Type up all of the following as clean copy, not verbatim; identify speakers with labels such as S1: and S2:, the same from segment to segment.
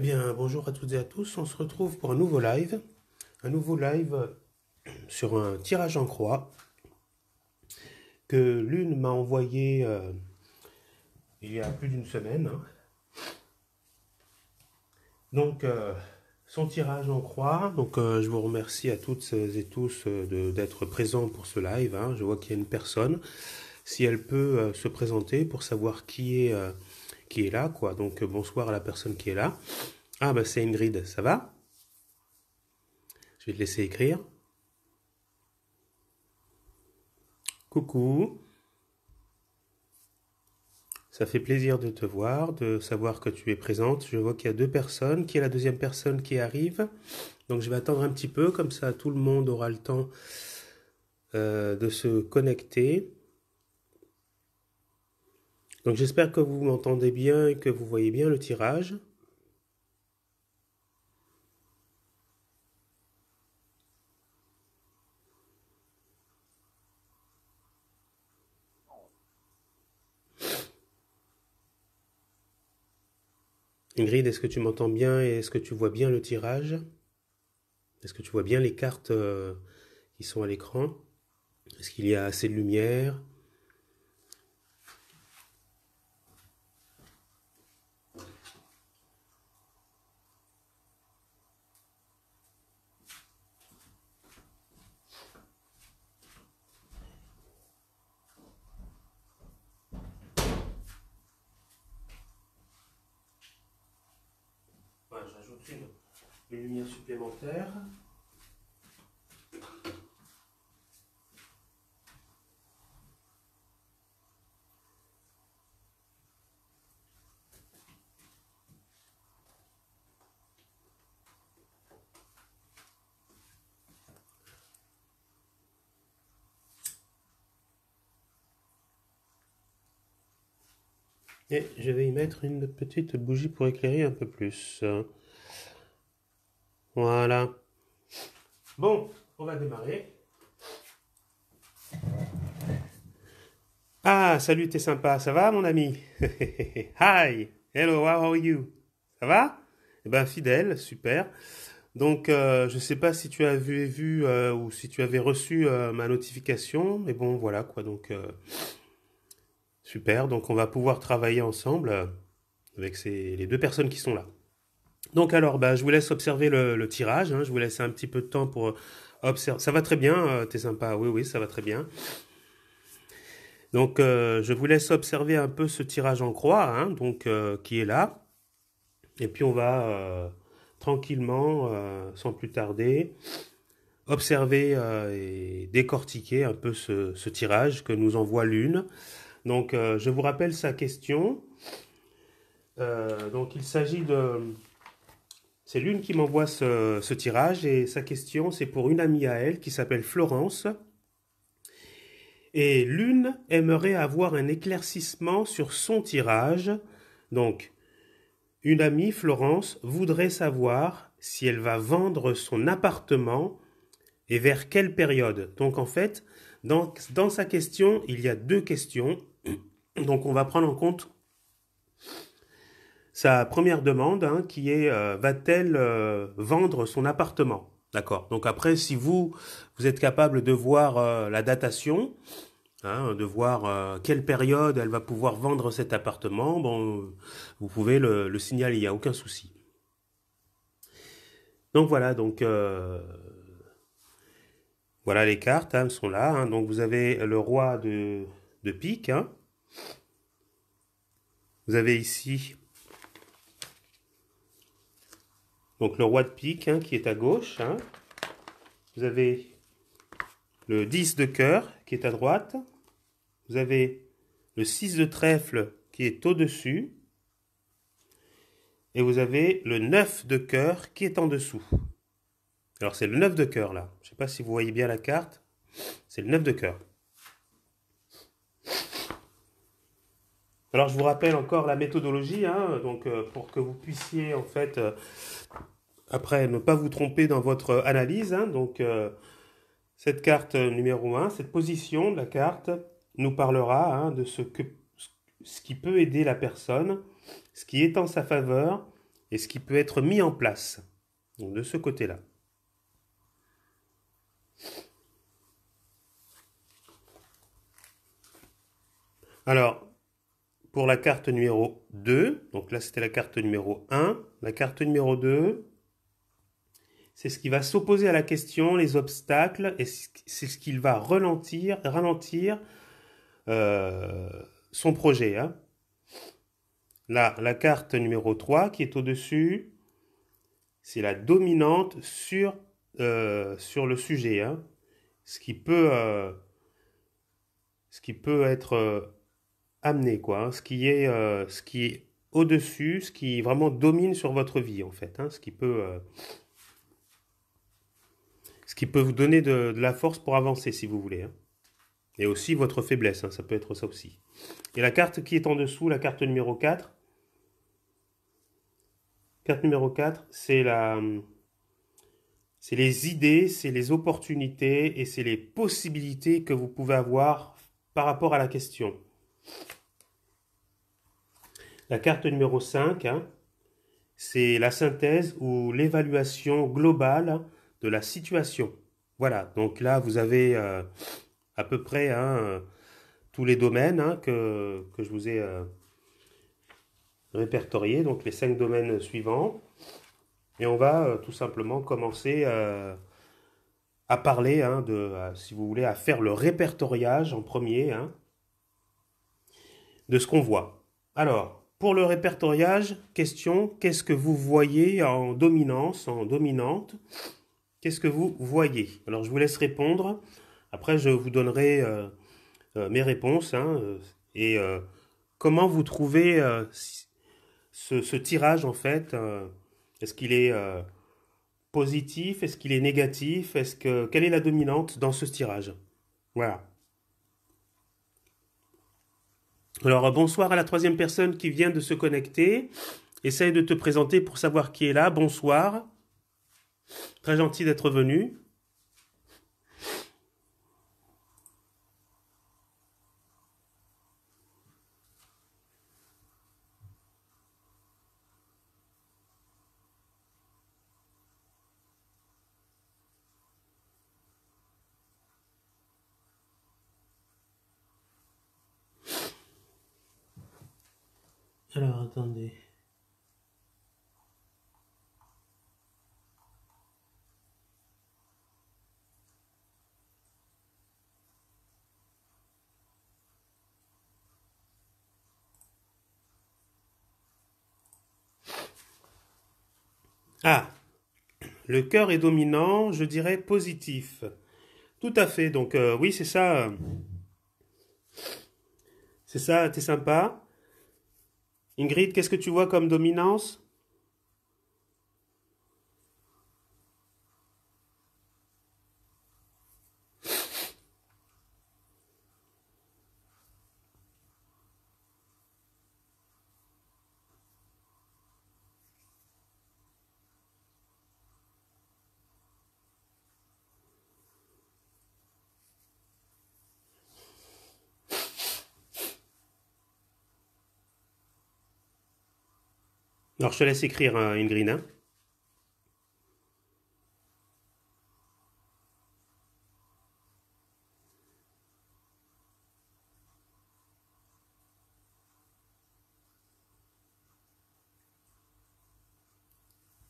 S1: Eh bien, bonjour à toutes et à tous. On se retrouve pour un nouveau live. Un nouveau live sur un tirage en croix que l'une m'a envoyé il y a plus d'une semaine. Donc, son tirage en croix. Donc, je vous remercie à toutes et tous d'être présents pour ce live. Je vois qu'il y a une personne. Si elle peut se présenter pour savoir qui est là, quoi. Donc, bonsoir à la personne qui est là. Ah, bah, c'est Ingrid. Ça va? Je vais te laisser écrire. Coucou. Ça fait plaisir de te voir, de savoir que tu es présente. Je vois qu'il y a deux personnes. Qui est la deuxième personne qui arrive? Donc je vais attendre un petit peu, comme ça tout le monde aura le temps de se connecter. Donc j'espère que vous m'entendez bien et que vous voyez bien le tirage. Ingrid, est-ce que tu m'entends bien et est-ce que tu vois bien le tirage? Est-ce que tu vois bien les cartes qui sont à l'écran? Est-ce qu'il y a assez de lumière? Voilà, j'ajoute une lumière supplémentaire. Et je vais y mettre une petite bougie pour éclairer un peu plus. Voilà. Bon, on va démarrer. Ah, salut, t'es sympa. Ça va, mon ami? Hi. Hello, how are you? Ça va? Eh ben, fidèle, super. Donc, je sais pas si tu as vu ou si tu avais reçu ma notification, mais bon, voilà quoi. Donc, super. Donc, on va pouvoir travailler ensemble avec les deux personnes qui sont là. Donc, alors, bah, je vous laisse observer le tirage. Je vous laisse un petit peu de temps pour observer. Ça va très bien, t'es sympa. Oui, oui, ça va très bien. Donc, je vous laisse observer un peu ce tirage en croix, donc qui est là. Et puis, on va tranquillement, sans plus tarder, observer et décortiquer un peu ce tirage que nous envoie l'une. Donc, je vous rappelle sa question. Donc, il s'agit de... C'est l'une qui m'envoie ce tirage et sa question, c'est pour une amie à elle qui s'appelle Florence. Et l'une aimerait avoir un éclaircissement sur son tirage. Donc, une amie, Florence, voudrait savoir si elle va vendre son appartement et vers quelle période. Donc, en fait, dans sa question, il y a deux questions. Donc, on va prendre en compte sa première demande, qui est va-t-elle vendre son appartement? D'accord. Donc après, si vous êtes capable de voir la datation, de voir quelle période elle va pouvoir vendre cet appartement, bon, vous pouvez le signaler, il n'y a aucun souci. Donc voilà, donc voilà les cartes, elles sont là. Donc vous avez le roi de pique. Vous avez ici donc le roi de pique qui est à gauche. Vous avez le 10 de cœur qui est à droite. Vous avez le 6 de trèfle qui est au-dessus. Et vous avez le 9 de cœur qui est en dessous. Alors c'est le 9 de cœur là. Je ne sais pas si vous voyez bien la carte. C'est le 9 de cœur. Alors je vous rappelle encore la méthodologie, donc pour que vous puissiez en fait après ne pas vous tromper dans votre analyse. Donc cette carte numéro 1, cette position de la carte nous parlera de ce qui peut aider la personne, ce qui est en sa faveur et ce qui peut être mis en place. Donc, de ce côté-là. Alors, pour la carte numéro 2, donc là c'était la carte numéro 1, la carte numéro 2, c'est ce qui va s'opposer à la question, les obstacles, et c'est ce qui va ralentir euh, son projet. Hein. Là, la carte numéro 3 qui est au-dessus, c'est la dominante sur le sujet. Hein. Ce qui peut être amené, quoi. Hein. Ce qui est au-dessus, ce qui vraiment domine sur votre vie, en fait. Hein. Ce qui peut vous donner de la force pour avancer, si vous voulez. Hein. Et aussi votre faiblesse, hein, ça peut être ça aussi. Et la carte qui est en dessous, la carte numéro 4, carte numéro 4, c'est les idées, c'est les opportunités et c'est les possibilités que vous pouvez avoir par rapport à la question. La carte numéro 5, hein, c'est la synthèse ou l'évaluation globale de la situation. Voilà, donc là vous avez à peu près hein, tous les domaines hein, que je vous ai répertoriés, donc les 5 domaines suivants. Et on va tout simplement commencer à parler, hein, si vous voulez, à faire le répertoriage en premier hein, de ce qu'on voit. Alors, pour le répertoriage, question, qu'est-ce que vous voyez en dominance, en dominante? Qu'est-ce que vous voyez? Alors, je vous laisse répondre. Après, je vous donnerai mes réponses hein, et comment vous trouvez ce tirage en fait. Est-ce qu'il est positif? Est-ce qu'il est négatif? Quelle est la dominante dans ce tirage? Voilà. Alors, bonsoir à la troisième personne qui vient de se connecter. Essaye de te présenter pour savoir qui est là. Bonsoir. Très gentil d'être venu. Alors, attendez. Ah, le cœur est dominant, je dirais positif. Tout à fait. Donc, oui, c'est ça. C'est ça, t'es sympa. Ingrid, qu'est-ce que tu vois comme dominance? Alors, je te laisse écrire, hein, Ingrid. Hein.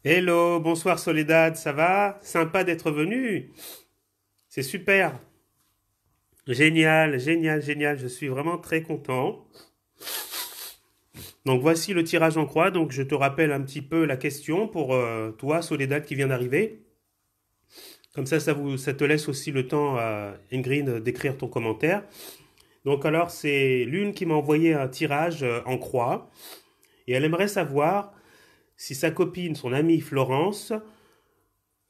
S1: Hello, bonsoir Soledad, ça va? Sympa d'être venu. C'est super. Génial, génial, génial. Je suis vraiment très content. Donc voici le tirage en croix. Donc je te rappelle un petit peu la question pour toi, Soledad, qui vient d'arriver. Comme ça te laisse aussi le temps, Ingrid, d'écrire ton commentaire. Donc alors, c'est l'une qui m'a envoyé un tirage en croix. Et elle aimerait savoir si sa copine, son amie Florence,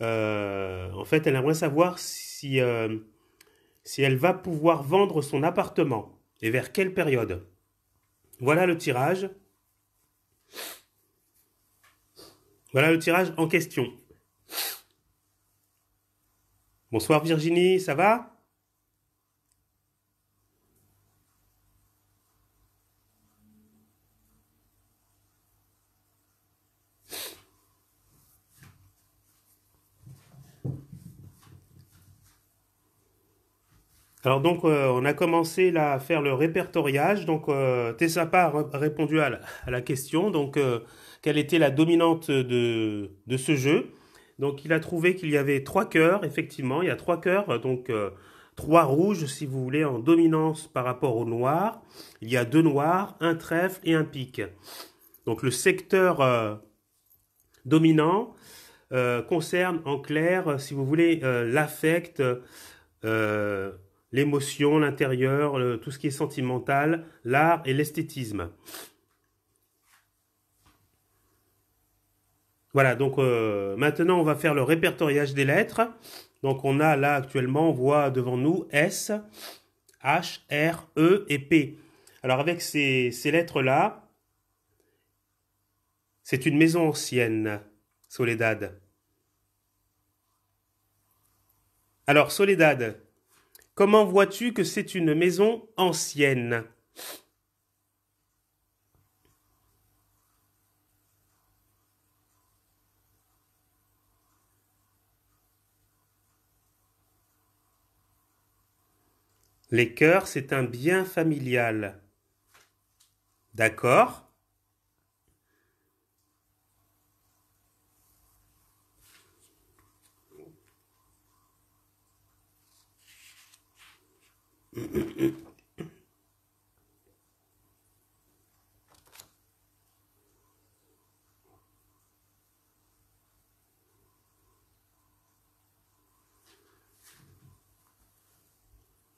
S1: en fait, elle aimerait savoir si elle va pouvoir vendre son appartement et vers quelle période. Voilà le tirage. Voilà le tirage en question. Bonsoir Virginie, ça va? Alors donc on a commencé là à faire le répertoriage. Donc Tessapa a répondu à la question. Donc quelle était la dominante de ce jeu? Donc il a trouvé qu'il y avait trois cœurs. Effectivement, il y a trois cœurs. Donc trois rouges si vous voulez en dominance par rapport au noir. Il y a deux noirs, un trèfle et un pique. Donc le secteur dominant concerne en clair, si vous voulez, l'affect, euh, l'émotion, l'intérieur, tout ce qui est sentimental, l'art et l'esthétisme. Voilà, donc maintenant on va faire le répertoriage des lettres. Donc on a là actuellement, on voit devant nous S, H, R, E et P. Alors avec ces lettres-là, c'est une maison ancienne, Soledad. Alors Soledad, comment vois-tu que c'est une maison ancienne? Les cœurs, c'est un bien familial. D'accord?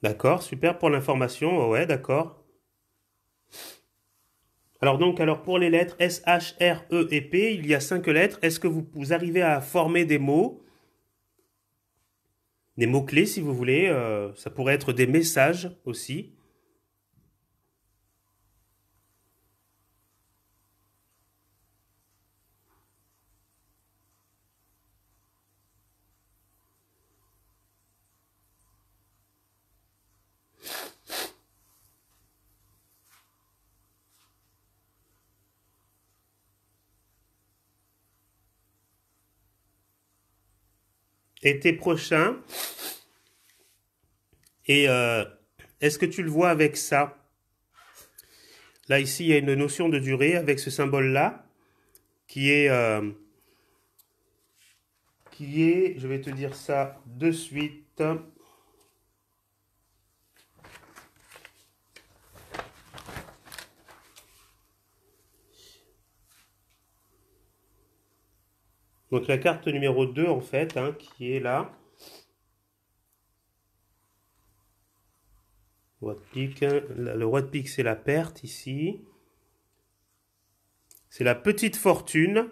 S1: D'accord, super pour l'information. Ouais, d'accord. Alors pour les lettres S, H, R, E et P, il y a cinq lettres. Est-ce que vous arrivez à former des mots-clés si vous voulez? Ça pourrait être des messages aussi. Été prochain. Et est-ce que tu le vois avec ça? Là, ici, il y a une notion de durée avec ce symbole-là qui est, euh, je vais te dire ça de suite. Donc la carte numéro 2 en fait, hein, qui est là. Roi de pique, le roi de pique, c'est la perte ici. C'est la petite fortune.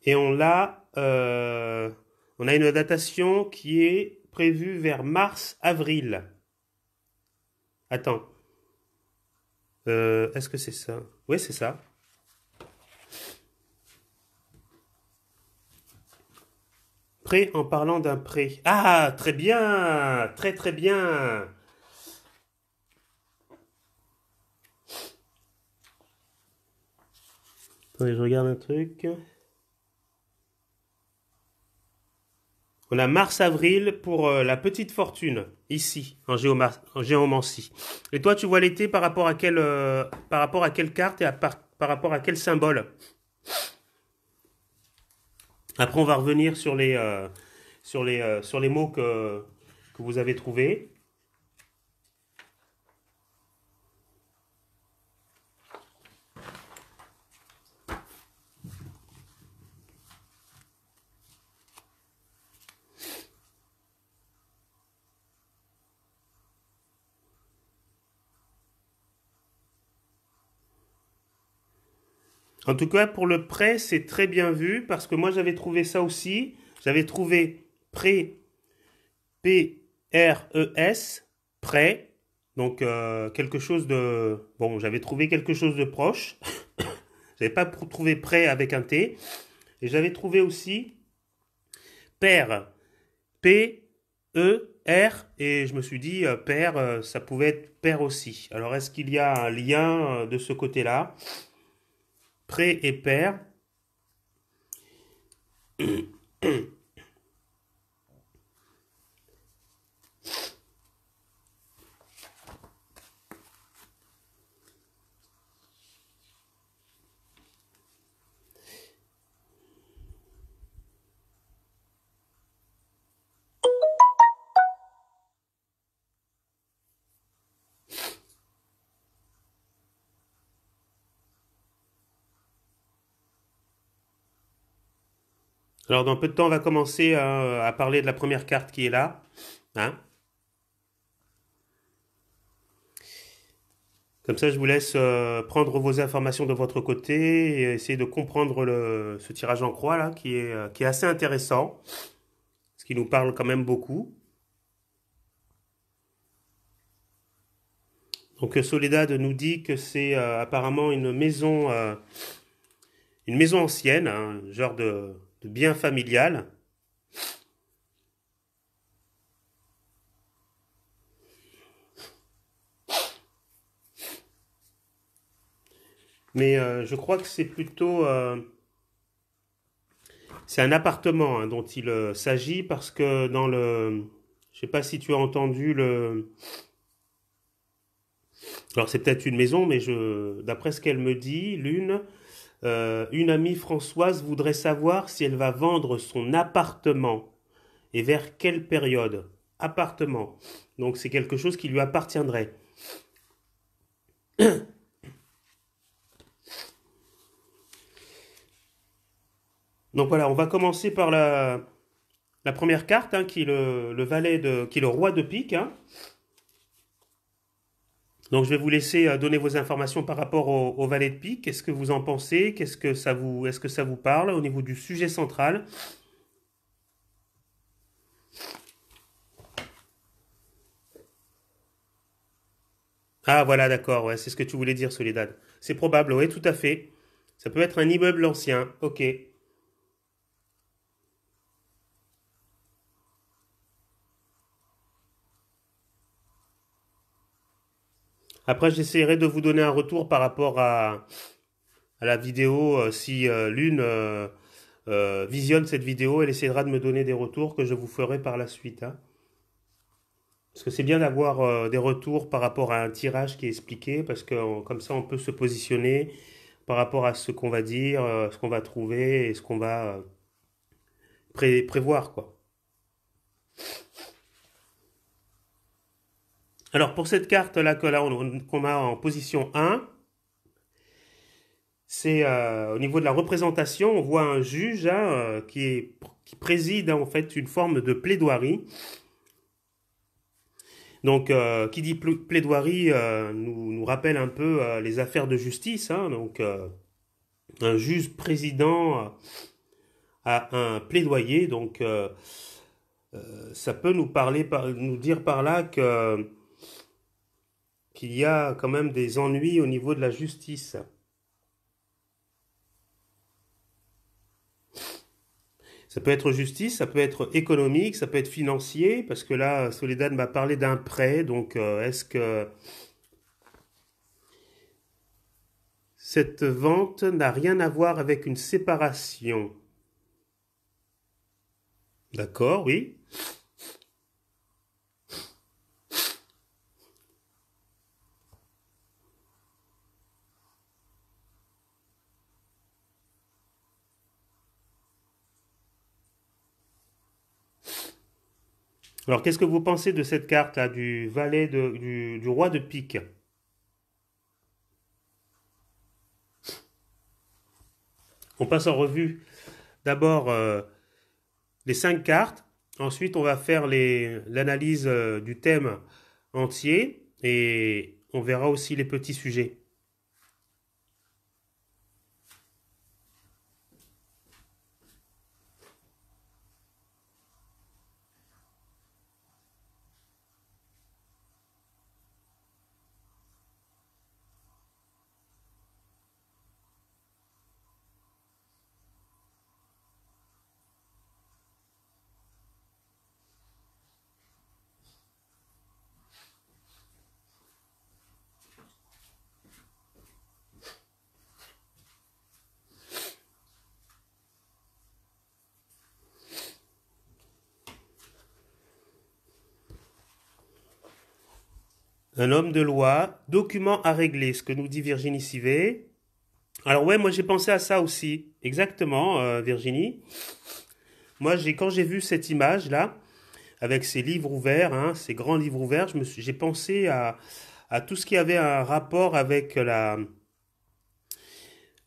S1: Et on a une datation qui est prévue vers mars-avril. Attends, est-ce que c'est ça? Oui, c'est ça. Prêt en parlant d'un prêt. Ah, très bien, très très bien. Attendez, je regarde un truc. On a mars-avril pour la petite fortune, ici, en géomancie. Et toi, tu vois l'été par rapport à quelle carte et par rapport à quel symbole? Après, on va revenir sur les mots que vous avez trouvés. En tout cas, pour le prêt, c'est très bien vu parce que moi, j'avais trouvé ça aussi. J'avais trouvé prêt, P-R-E-S, prêt. Donc, quelque chose de... Bon, j'avais trouvé quelque chose de proche. J'avais pas trouvé prêt avec un T. Et j'avais trouvé aussi père, P-E-R. Et je me suis dit, père, ça pouvait être père aussi. Alors, est-ce qu'il y a un lien de ce côté-là? Prêt et père. Alors, dans peu de temps, on va commencer à parler de la première carte qui est là. Hein. Comme ça, je vous laisse prendre vos informations de votre côté et essayer de comprendre ce tirage en croix là, qui est assez intéressant, ce qui nous parle quand même beaucoup. Donc, Soledad nous dit que c'est apparemment une maison ancienne, hein, un genre de bien familial. Mais je crois que c'est plutôt c'est un appartement hein, dont il s'agit parce que dans le je sais pas si tu as entendu le alors c'est peut-être une maison mais d'après ce qu'elle me dit une amie Françoise voudrait savoir si elle va vendre son appartement et vers quelle période. Appartement. Donc c'est quelque chose qui lui appartiendrait. Donc voilà, on va commencer par la première carte, hein, qui est le valet qui est le roi de pique. Hein. Donc je vais vous laisser donner vos informations par rapport au valet de pique. Qu'est-ce que vous en pensez? Est-ce que ça vous parle au niveau du sujet central? Ah voilà, d'accord, ouais, c'est ce que tu voulais dire, Soledad. C'est probable, oui, tout à fait. Ça peut être un immeuble ancien, ok. Après, j'essaierai de vous donner un retour par rapport à la vidéo. Si l'une visionne cette vidéo, elle essaiera de me donner des retours que je vous ferai par la suite. Hein. Parce que c'est bien d'avoir des retours par rapport à un tirage qui est expliqué, parce que comme ça, on peut se positionner par rapport à ce qu'on va dire, ce qu'on va trouver et ce qu'on va prévoir, quoi. Alors, pour cette carte-là qu'on a en position 1, c'est au niveau de la représentation, on voit un juge hein, qui préside hein, en fait une forme de plaidoirie. Donc, qui dit plaidoirie nous rappelle un peu les affaires de justice. Hein, donc, un juge président a un plaidoyer. Donc, ça peut nous dire par là qu'il y a quand même des ennuis au niveau de la justice. Ça peut être justice, ça peut être économique, ça peut être financier, parce que là, Soledad m'a parlé d'un prêt, donc est-ce que cette vente n'a rien à voir avec une séparation? D'accord, oui. Alors, qu'est-ce que vous pensez de cette carte-là, du valet du roi de pique? On passe en revue d'abord les 5 cartes, ensuite on va faire l'analyse du thème entier et on verra aussi les petits sujets. Un homme de loi, document à régler, ce que nous dit Virginie Sivet. Alors ouais, moi j'ai pensé à ça aussi, exactement, Virginie. Moi, quand j'ai vu cette image-là, avec ces livres ouverts, hein, ces grands livres ouverts, j'ai pensé à tout ce qui avait un rapport avec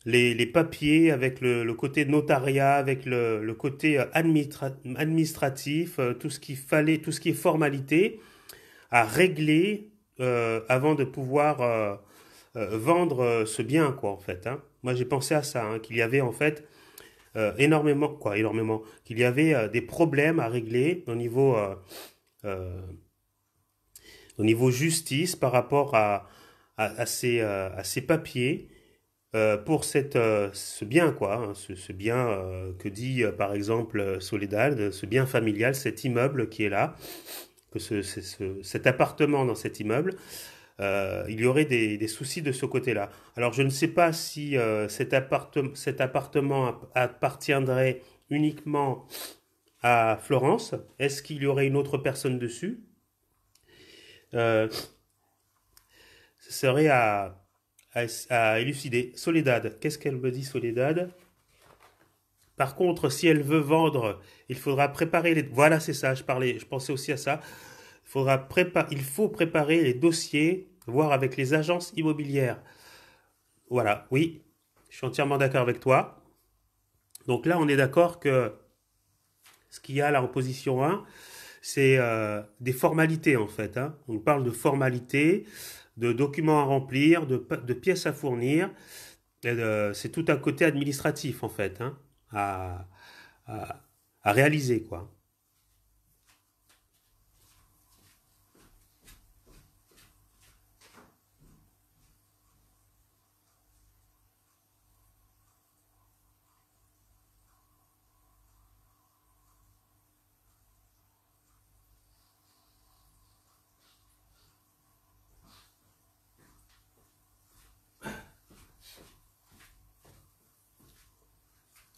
S1: les papiers, avec le côté notariat, avec le côté administratif, tout ce qu'il fallait, tout ce qui est formalité, à régler avant de pouvoir vendre ce bien, quoi, en fait. Hein. Moi, j'ai pensé à ça, hein, qu'il y avait en fait énormément, qu'il y avait des problèmes à régler euh, au niveau justice par rapport à ces papiers pour ce bien, quoi, hein, ce bien que dit par exemple Soledad, ce bien familial, cet immeuble qui est là, cet appartement dans cet immeuble, il y aurait des soucis de ce côté-là. Alors je ne sais pas si cet appartement appartiendrait uniquement à Florence. Est-ce qu'il y aurait une autre personne dessus? Euh, Ce serait à élucider. Soledad, qu'est-ce qu'elle me dit, Soledad? Par contre, si elle veut vendre, il faudra préparer les... Voilà, c'est ça, je pensais aussi à ça. Il faut préparer les dossiers, voir avec les agences immobilières. Voilà, oui, je suis entièrement d'accord avec toi. Donc là, on est d'accord que ce qu'il y a là en position 1, c'est des formalités en fait. Hein. On parle de formalités, de documents à remplir, de pièces à fournir. C'est tout un côté administratif en fait, hein, à, à, à réaliser quoi.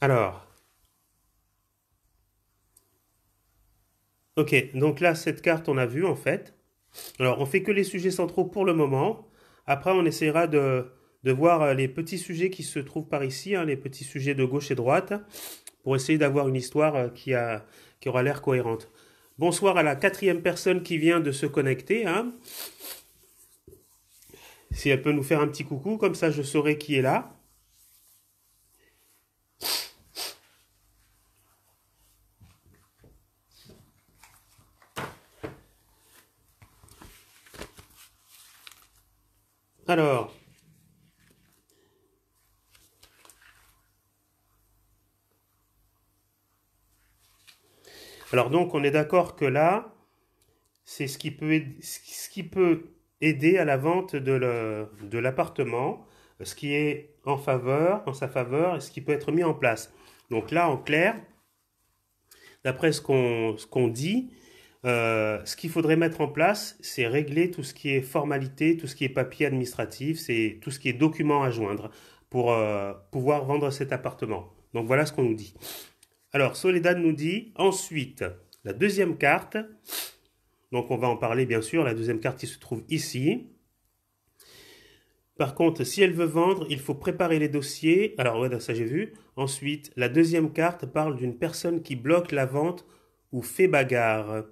S1: Alors, ok, donc là, cette carte, on a vu en fait. Alors, on fait que les sujets centraux pour le moment. Après, on essaiera de voir les petits sujets qui se trouvent par ici, hein, les petits sujets de gauche et droite, pour essayer d'avoir une histoire qui aura l'air cohérente. Bonsoir à la quatrième personne qui vient de se connecter. Hein. Si elle peut nous faire un petit coucou, comme ça je saurai qui est là. Alors, alors donc on est d'accord que là, c'est ce qui peut aider à la vente de l'appartement, ce qui est en sa faveur, et ce qui peut être mis en place. Donc là, en clair, d'après ce qu'on dit, ce qu'il faudrait mettre en place, c'est régler tout ce qui est formalité, tout ce qui est papier administratif, c'est tout ce qui est documents à joindre pour pouvoir vendre cet appartement. Donc voilà ce qu'on nous dit. Alors, Soledad nous dit ensuite la deuxième carte. Donc on va en parler bien sûr, la deuxième carte qui se trouve ici. Par contre, si elle veut vendre, il faut préparer les dossiers. Alors ouais, ça j'ai vu. Ensuite, la deuxième carte parle d'une personne qui bloque la vente ou fait bagarre.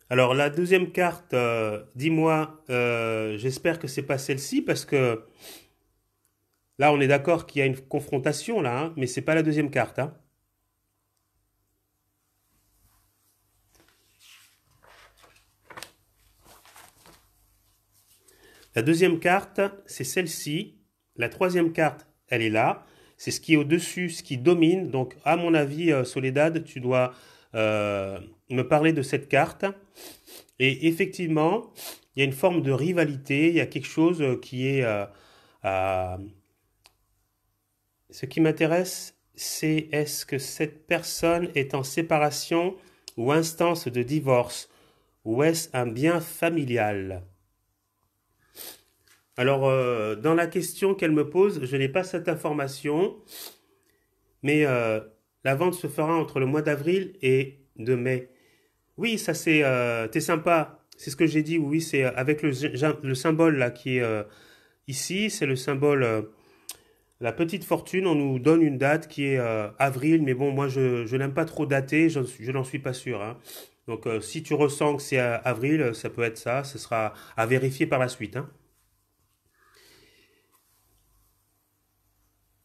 S1: Alors la deuxième carte, dis-moi, j'espère que c'est pas celle-ci parce que là on est d'accord qu'il y a une confrontation là, hein, mais c'est pas la deuxième carte. Hein. La deuxième carte, c'est celle-ci. La troisième carte, elle est là. C'est ce qui est au-dessus, ce qui domine. Donc, à mon avis, Soledad, tu dois me parler de cette carte. Et effectivement, il y a une forme de rivalité. Il y a quelque chose qui est... à- Ce qui m'intéresse, c'est est-ce que cette personne est en séparation ou instance de divorce? Ou est-ce un bien familial? Alors, dans la question qu'elle me pose, je n'ai pas cette information, mais la vente se fera entre le mois d'avril et de mai. Oui, ça t'es sympa, c'est ce que j'ai dit, oui, c'est avec le symbole là qui est ici, c'est le symbole, la petite fortune, on nous donne une date qui est avril, mais bon, moi je n'aime pas trop dater, je n'en suis pas sûr. Hein. Donc si tu ressens que c'est avril, ça peut être ça, ce sera à vérifier par la suite. Hein.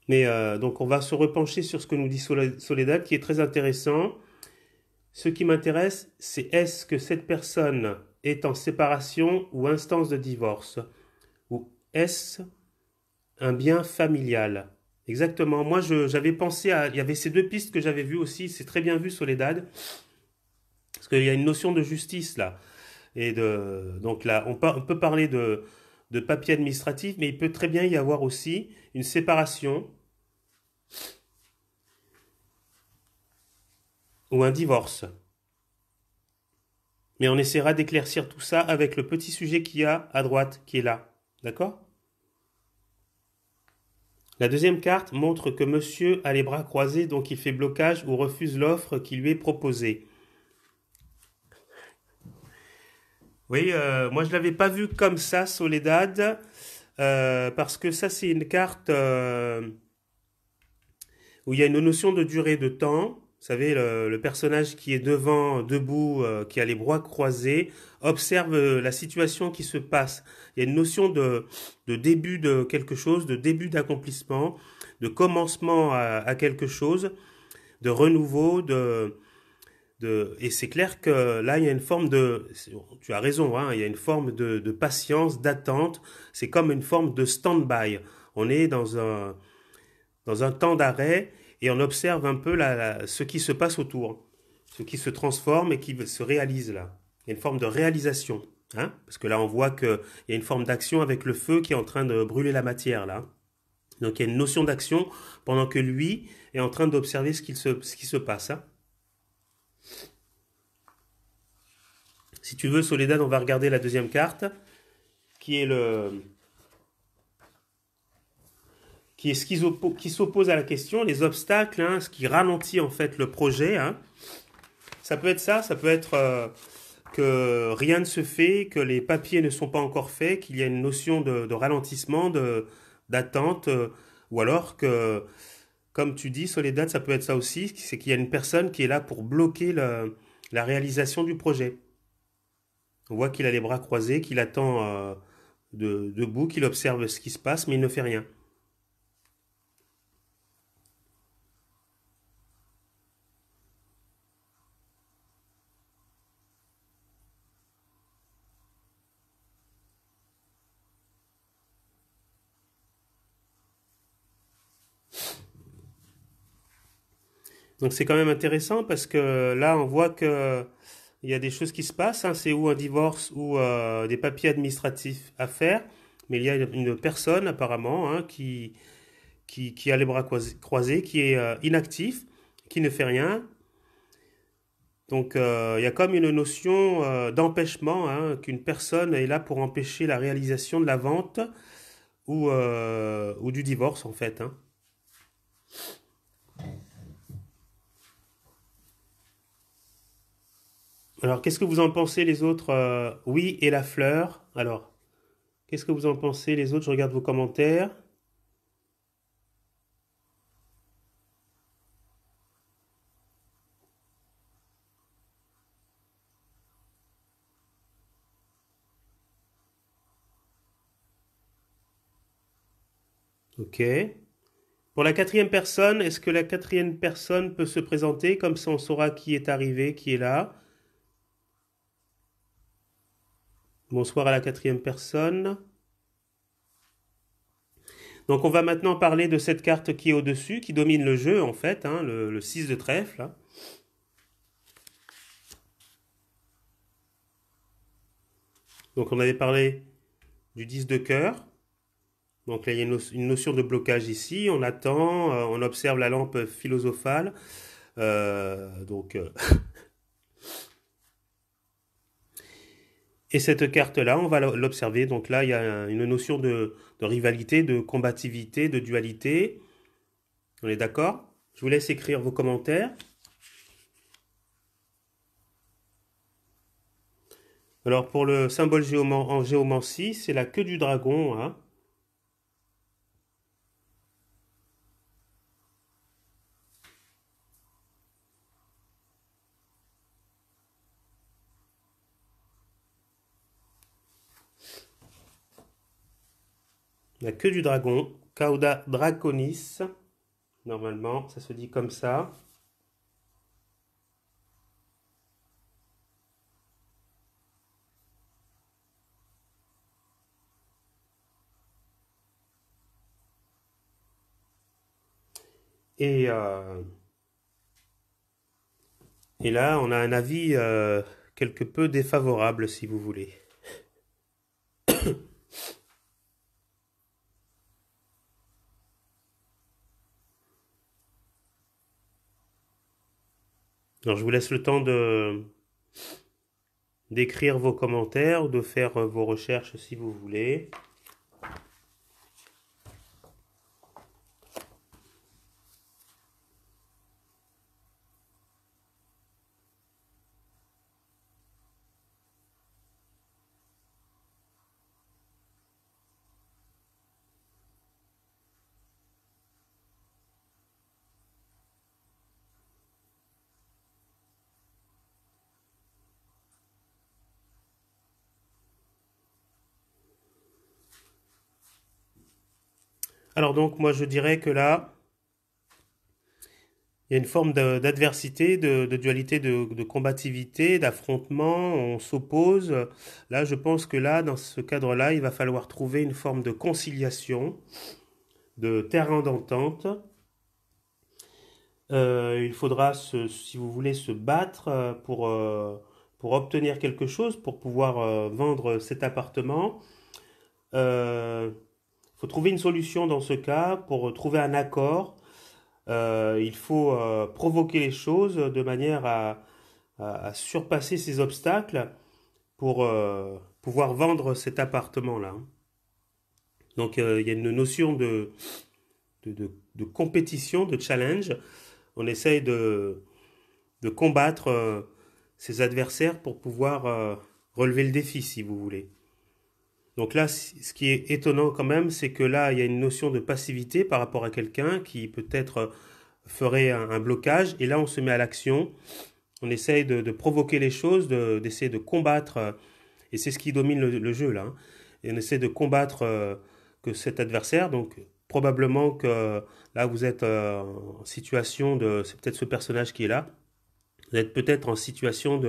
S1: Mais donc on va se repencher sur ce que nous dit Soledad, qui est très intéressant. Ce qui m'intéresse, c'est est-ce que cette personne est en séparation ou instance de divorce? Ou est-ce un bien familial? Exactement. Moi, j'avais pensé à... Il y avait ces deux pistes que j'avais vues aussi. C'est très bien vu, Soledad. Parce qu'il y a une notion de justice là. Donc là, on peut parler de papier administratif, mais il peut très bien y avoir aussi une séparation ou un divorce. Mais on essaiera d'éclaircir tout ça avec le petit sujet qu'il y a à droite, qui est là. D'accord? La deuxième carte montre que monsieur a les bras croisés, donc il fait blocage ou refuse l'offre qui lui est proposée. Oui, moi je l'avais pas vu comme ça, Soledad, parce que ça c'est une carte où il y a une notion de durée de temps. Vous savez, le personnage qui est devant, debout, qui a les bras croisés, observe la situation qui se passe. Il y a une notion de début de quelque chose, de début d'accomplissement, de commencement à quelque chose, de renouveau, et c'est clair que là, il y a une forme de... Tu as raison, hein, il y a une forme de patience, d'attente. C'est comme une forme de stand-by. On est dans un temps d'arrêt et on observe un peu ce qui se passe autour, ce qui se transforme et qui se réalise là. Il y a une forme de réalisation, hein, parce que là on voit qu'il y a une forme d'action avec le feu qui est en train de brûler la matière là. Donc il y a une notion d'action pendant que lui est en train d'observer ce qui se passe. Hein. Si tu veux, Soledad, on va regarder la deuxième carte, qui est qui s'oppose à la question, les obstacles, hein, ce qui ralentit en fait le projet. Hein. Ça peut être ça, ça peut être que rien ne se fait, que les papiers ne sont pas encore faits, qu'il y a une notion de ralentissement, d'attente, ou alors que, comme tu dis, Soledad, ça peut être ça aussi, c'est qu'il y a une personne qui est là pour bloquer la réalisation du projet. On voit qu'il a les bras croisés, qu'il attend debout, qu'il observe ce qui se passe, mais il ne fait rien. Donc c'est quand même intéressant parce que là, on voit que il y a des choses qui se passent. Hein, c'est ou un divorce ou des papiers administratifs à faire. Mais il y a une personne apparemment hein, qui a les bras croisés, qui est inactif, qui ne fait rien. Donc il y a comme une notion d'empêchement, hein, qu'une personne est là pour empêcher la réalisation de la vente ou du divorce en fait. Hein. Alors qu'est-ce que vous en pensez les autres Oui et la fleur. Alors qu'est-ce que vous en pensez les autres? Je regarde vos commentaires. Ok. Pour la quatrième personne, est-ce que la quatrième personne peut se présenter comme ça on saura qui est arrivé, qui est là? Bonsoir à la quatrième personne. Donc on va maintenant parler de cette carte qui est au-dessus, qui domine le jeu en fait, hein, le 6 de trèfle. Là. Donc on avait parlé du 10 de cœur. Donc là il y a une notion de blocage ici. On attend, on observe la lampe philosophale. Donc et cette carte-là, on va l'observer. Donc là, il y a une notion de rivalité, de combativité, de dualité. On est d'accord? Je vous laisse écrire vos commentaires. Alors pour le symbole en géomancie, c'est la queue du dragon. Hein. La queue du dragon. Cauda draconis. Normalement, ça se dit comme ça. Et, euh, et là, on a un avis quelque peu défavorable, si vous voulez. Alors, je vous laisse le temps de d'écrire vos commentaires ou de faire vos recherches si vous voulez. Alors donc, moi, je dirais que là, il y a une forme d'adversité, de dualité, de combativité, d'affrontement, on s'oppose. Là, je pense que là, dans ce cadre-là, il va falloir trouver une forme de conciliation, de terrain d'entente. Il faudra, si vous voulez, se battre pour obtenir quelque chose, pour pouvoir vendre cet appartement. Il faut trouver une solution dans ce cas pour trouver un accord. Il faut provoquer les choses de manière à surpasser ces obstacles pour pouvoir vendre cet appartement-là. Donc il y a une notion de compétition, de challenge. On essaye de combattre ses adversaires pour pouvoir relever le défi, si vous voulez. Donc là, ce qui est étonnant quand même, c'est que là, il y a une notion de passivité par rapport à quelqu'un qui peut-être ferait un blocage. Et là, on se met à l'action. On essaye de provoquer les choses, d'essayer de combattre. Et c'est ce qui domine le jeu là. Hein. Et on essaie de combattre que cet adversaire. Donc probablement que là, vous êtes en situation de... C'est peut-être ce personnage qui est là. Vous êtes peut-être en situation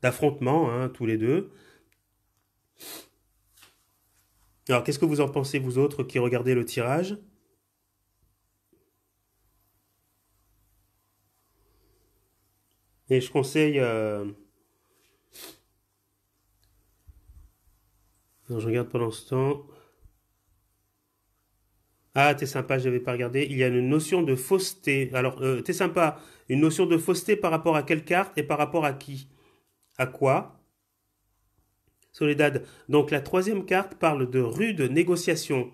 S1: d'affrontement, hein, tous les deux. Alors, qu'est-ce que vous en pensez, vous autres, qui regardez le tirage? Et je conseille... non, je regarde pendant ce temps. Ah, t'es sympa, j'avais pas regardé. Il y a une notion de fausseté. Alors, t'es sympa. Une notion de fausseté par rapport à quelle carte et par rapport à qui? À quoi? Soledad. Donc, la troisième carte parle de rude négociation.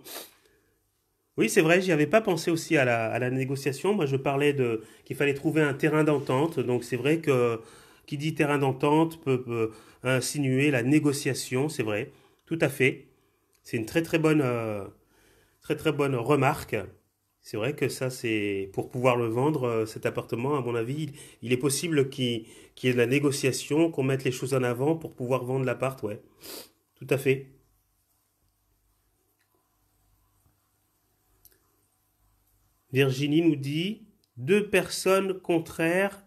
S1: Oui, c'est vrai, j'y avais pas pensé aussi à la négociation. Moi, je parlais de qu'il fallait trouver un terrain d'entente. Donc, c'est vrai que qui dit terrain d'entente peut insinuer la négociation. C'est vrai, tout à fait. C'est une très très bonne remarque. C'est vrai que ça, c'est pour pouvoir le vendre, cet appartement, à mon avis, il est possible qu'il y ait de la négociation, qu'on mette les choses en avant pour pouvoir vendre l'appart, ouais. Tout à fait. Virginie nous dit, deux personnes contraires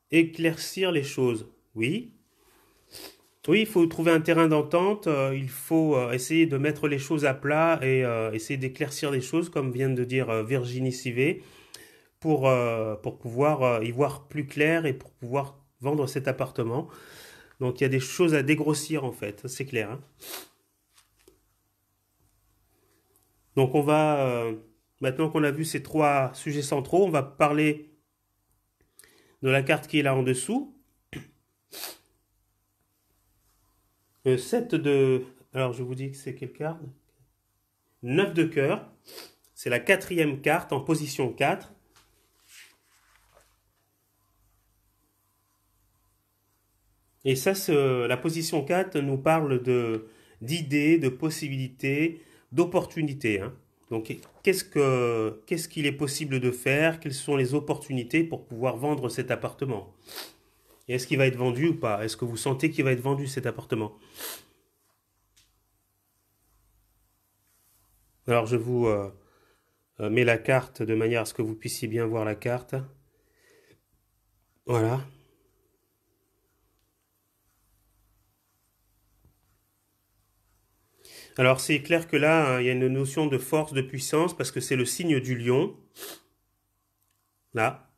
S1: éclaircir les choses. Oui. Oui, il faut trouver un terrain d'entente, il faut essayer de mettre les choses à plat et essayer d'éclaircir les choses, comme vient de dire Virginie Sivet, pour pouvoir y voir plus clair et pour pouvoir vendre cet appartement. Donc il y a des choses à dégrossir en fait, c'est clair. Hein. Donc on va, maintenant qu'on a vu ces trois sujets centraux, on va parler de la carte qui est là en dessous. 7 de... Alors je vous dis que c'est quelle carte? 9 de cœur. C'est la quatrième carte en position 4. Et ça, la position 4 nous parle d'idées, de possibilités, d'opportunités. Hein. Donc, qu'est-ce qu'il est possible de faire? Quelles sont les opportunités pour pouvoir vendre cet appartement? Et est-ce qu'il va être vendu ou pas? Est-ce que vous sentez qu'il va être vendu cet appartement? Alors, mets la carte de manière à ce que vous puissiez bien voir la carte. Voilà. Alors c'est clair que là, hein, il y a une notion de force, de puissance, parce que c'est le signe du lion. Là,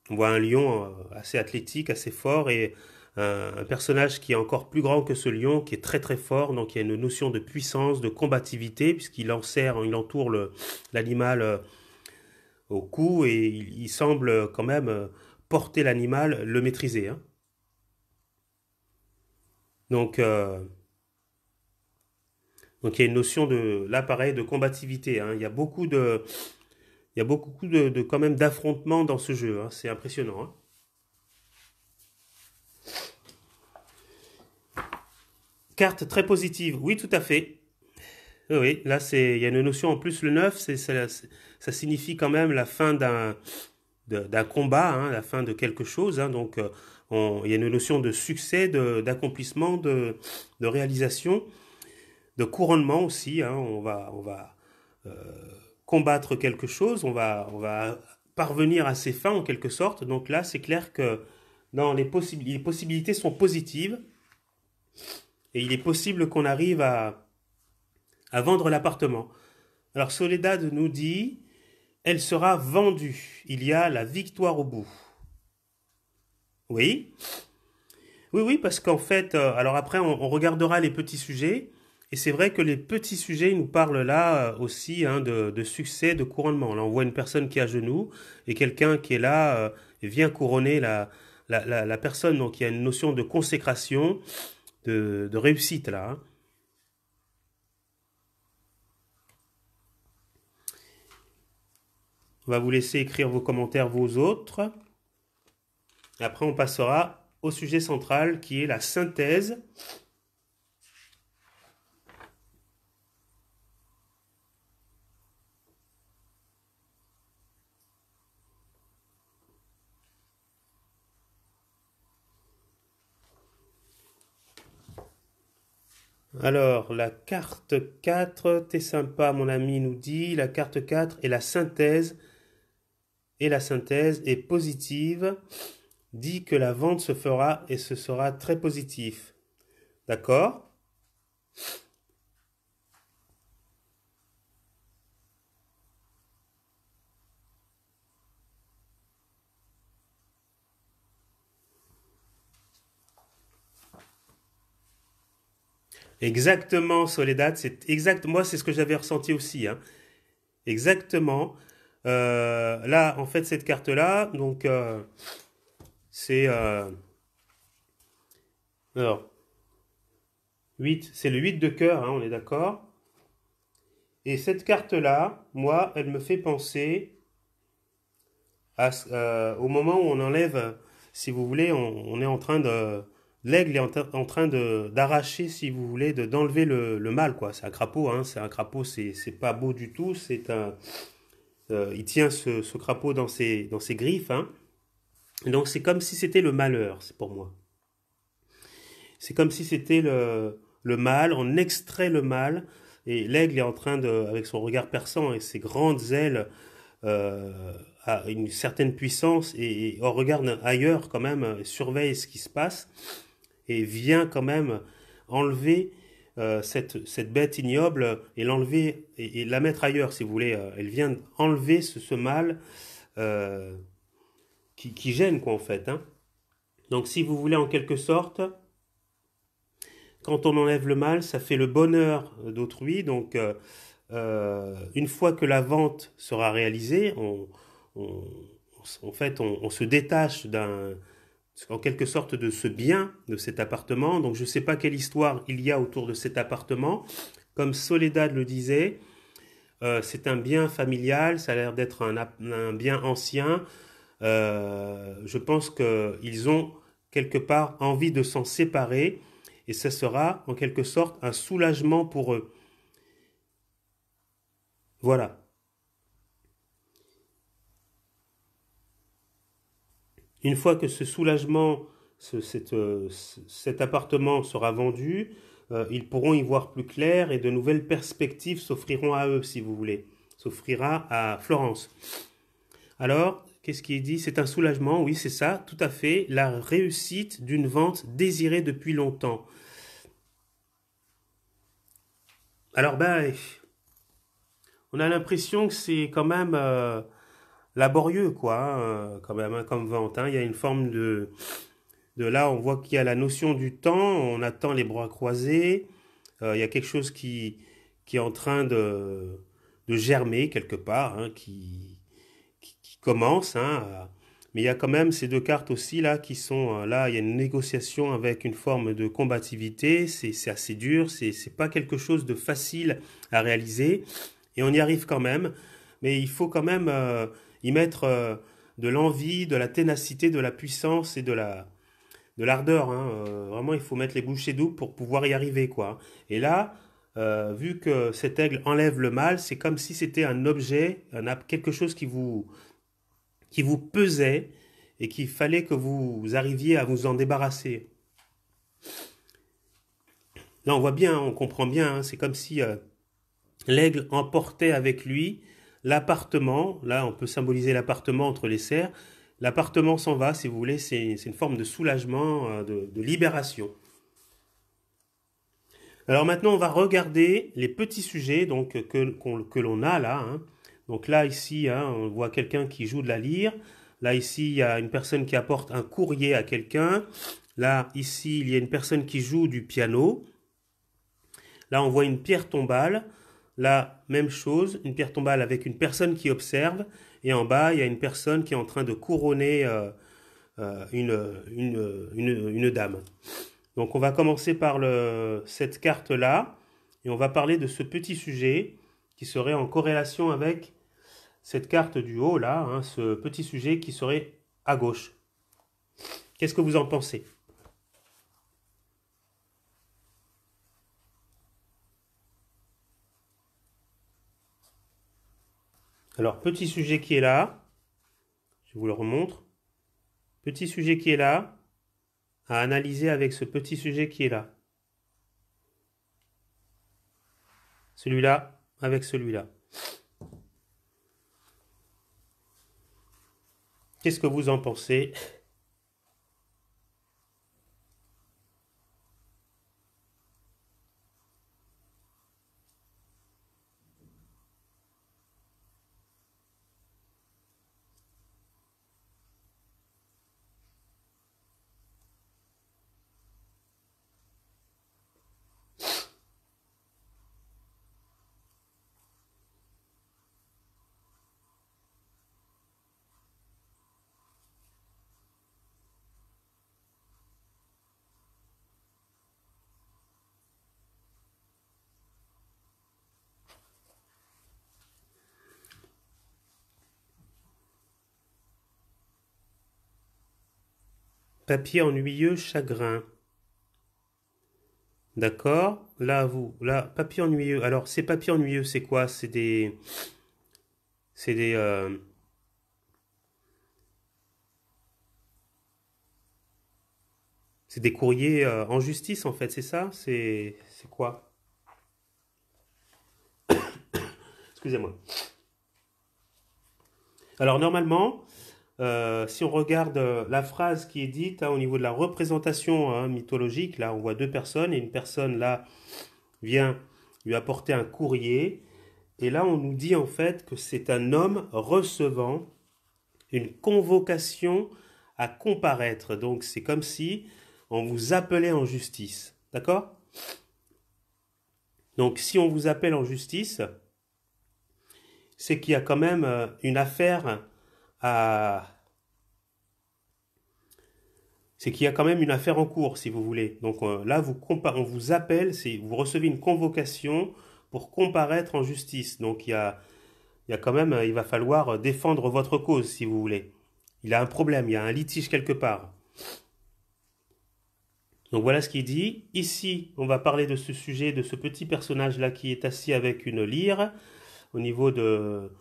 S1: on voit un lion assez athlétique, assez fort, et un personnage qui est encore plus grand que ce lion, qui est très très fort. Donc il y a une notion de puissance, de combativité, puisqu'il enserre, il entoure l'animal au cou, et il semble quand même porter l'animal, le maîtriser, hein. Donc, euh, donc il y a une notion de, là pareil, de combativité, hein. Il y a beaucoup de quand même d'affrontements dans ce jeu, hein. C'est impressionnant, hein. Carte très positive, oui, tout à fait. Oui, oui, là, il y a une notion, en plus, le 9, ça signifie quand même la fin d'un combat, hein, la fin de quelque chose, hein. Donc, il y a une notion de succès, d'accomplissement, de réalisation, de couronnement aussi, hein. On va combattre quelque chose, on va parvenir à ses fins en quelque sorte. Donc là, c'est clair que dans les possibilités sont positives et il est possible qu'on arrive à vendre l'appartement. Alors Soledad nous dit, elle sera vendue. Il y a la victoire au bout. Oui, oui, oui, parce qu'en fait, alors après, on regardera les petits sujets. Et c'est vrai que les petits sujets nous parlent là aussi, hein, de succès, de couronnement. Là, on voit une personne qui est à genoux et quelqu'un qui est là et vient couronner la personne. Donc il y a une notion de consécration, de réussite là, hein. On va vous laisser écrire vos commentaires, vos autres. Après, on passera au sujet central qui est la synthèse. Alors, la carte 4, t'es sympa, mon ami nous dit, la carte 4 est la synthèse, et la synthèse est positive, dit que la vente se fera et ce sera très positif. D'accord? Exactement, Soledad, c'est exact, moi c'est ce que j'avais ressenti aussi, hein. Exactement. Là, en fait, cette carte-là, donc, c'est, alors, 8, c'est le 8 de cœur, hein, on est d'accord? Et cette carte-là, moi, elle me fait penser au moment où on enlève, si vous voulez, on est en train de, l'aigle est en train d'arracher, si vous voulez, d'enlever le mâle, quoi. C'est un crapaud, hein, c'est un crapaud, c'est pas beau du tout, il tient ce crapaud dans ses griffes, hein. Et donc c'est comme si c'était le malheur, c'est pour moi. C'est comme si c'était le mâle, on extrait le mâle, et l'aigle est en train de, avec son regard perçant et ses grandes ailes, a une certaine puissance et on regarde ailleurs quand même, surveille ce qui se passe et vient quand même enlever cette bête ignoble et l'enlever et la mettre ailleurs si vous voulez. Elle vient enlever ce mâle euh, qui gêne quoi en fait, hein. Donc si vous voulez en quelque sorte, quand on enlève le mal, ça fait le bonheur d'autrui. Donc, une fois que la vente sera réalisée, on- en fait, on se détache en quelque sorte de ce bien, de cet appartement. Donc, je ne sais pas quelle histoire il y a autour de cet appartement. Comme Soledad le disait, c'est un bien familial, ça a l'air d'être un bien ancien. Je pense qu'ils ont quelque part envie de s'en séparer et ça sera en quelque sorte un soulagement pour eux. Voilà. Une fois que ce soulagement, cet appartement sera vendu, ils pourront y voir plus clair et de nouvelles perspectives s'offriront à eux, si vous voulez. s'offrira à Florence. Alors, qu'est-ce qui est dit? C'est un soulagement, oui, c'est ça, tout à fait, la réussite d'une vente désirée depuis longtemps. Alors, ben, on a l'impression que c'est quand même laborieux, quoi, hein, quand même, hein, comme vente. Hein. Il y a une forme de là, on voit qu'il y a la notion du temps, on attend les bras croisés, il y a quelque chose qui est en train de germer quelque part, hein, qui commence, hein, mais il y a quand même ces deux cartes aussi là qui sont là, il y a une négociation avec une forme de combativité, c'est assez dur, c'est pas quelque chose de facile à réaliser, et on y arrive quand même, mais il faut quand même y mettre de l'envie, de la ténacité, de la puissance et de l'ardeur, hein. Vraiment, il faut mettre les bouchées doubles pour pouvoir y arriver, quoi. Et là, vu que cet aigle enlève le mal, c'est comme si c'était un objet, quelque chose qui vous pesait et qu'il fallait que vous arriviez à vous en débarrasser. Là, on voit bien, on comprend bien, hein, c'est comme si l'aigle emportait avec lui l'appartement. Là, on peut symboliser l'appartement entre les serres. L'appartement s'en va, si vous voulez, c'est une forme de soulagement, de libération. Alors maintenant, on va regarder les petits sujets donc, que l'on a là. Hein. Donc là, ici, hein, on voit quelqu'un qui joue de la lyre. Là, ici, il y a une personne qui apporte un courrier à quelqu'un. Là, ici, il y a une personne qui joue du piano. Là, on voit une pierre tombale. Là, même chose, une pierre tombale avec une personne qui observe. Et en bas, il y a une personne qui est en train de couronner une dame. Donc on va commencer par cette carte-là, et on va parler de ce petit sujet qui serait en corrélation avec cette carte du haut, là, hein, ce petit sujet qui serait à gauche. Qu'est-ce que vous en pensez? Alors, petit sujet qui est là, je vous le remontre. Petit sujet qui est là, à analyser avec ce petit sujet qui est là. Celui-là avec celui-là. Qu'est-ce que vous en pensez? Papier ennuyeux, chagrin. D'accord? Là, papier ennuyeux. Alors, ces papiers ennuyeux, c'est quoi? C'est des, euh, c'est des courriers en justice, en fait, c'est ça? C'est quoi? Excusez-moi. Alors, normalement, si on regarde la phrase qui est dite hein, au niveau de la représentation hein, mythologique, là, on voit deux personnes et une personne, là, vient lui apporter un courrier. Et là, on nous dit en fait que c'est un homme recevant une convocation à comparaître. Donc, c'est comme si on vous appelait en justice. D'accord? Donc, si on vous appelle en justice, c'est qu'il y a quand même une affaire à... C'est qu'il y a quand même une affaire en cours, si vous voulez. Donc là, on vous appelle, vous recevez une convocation pour comparaître en justice. Donc il y a quand même, il va falloir défendre votre cause, si vous voulez. Il a un problème, il y a un litige quelque part. Donc voilà ce qu'il dit. Ici, on va parler de ce sujet, de ce petit personnage-là qui est assis avec une lyre au niveau de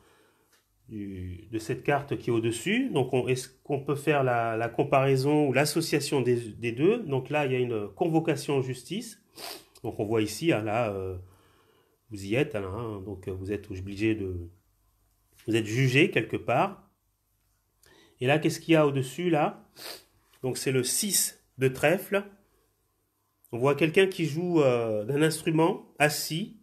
S1: cette carte qui est au-dessus. Donc est-ce qu'on peut faire la comparaison ou l'association des deux? Donc là, il y a une convocation en justice. Donc on voit ici, hein, là, vous y êtes, hein, donc vous êtes obligé Vous êtes jugé quelque part. Et là, qu'est-ce qu'il y a au-dessus, là? Donc, c'est le 6 de trèfle. On voit quelqu'un qui joue d'un instrument, assis.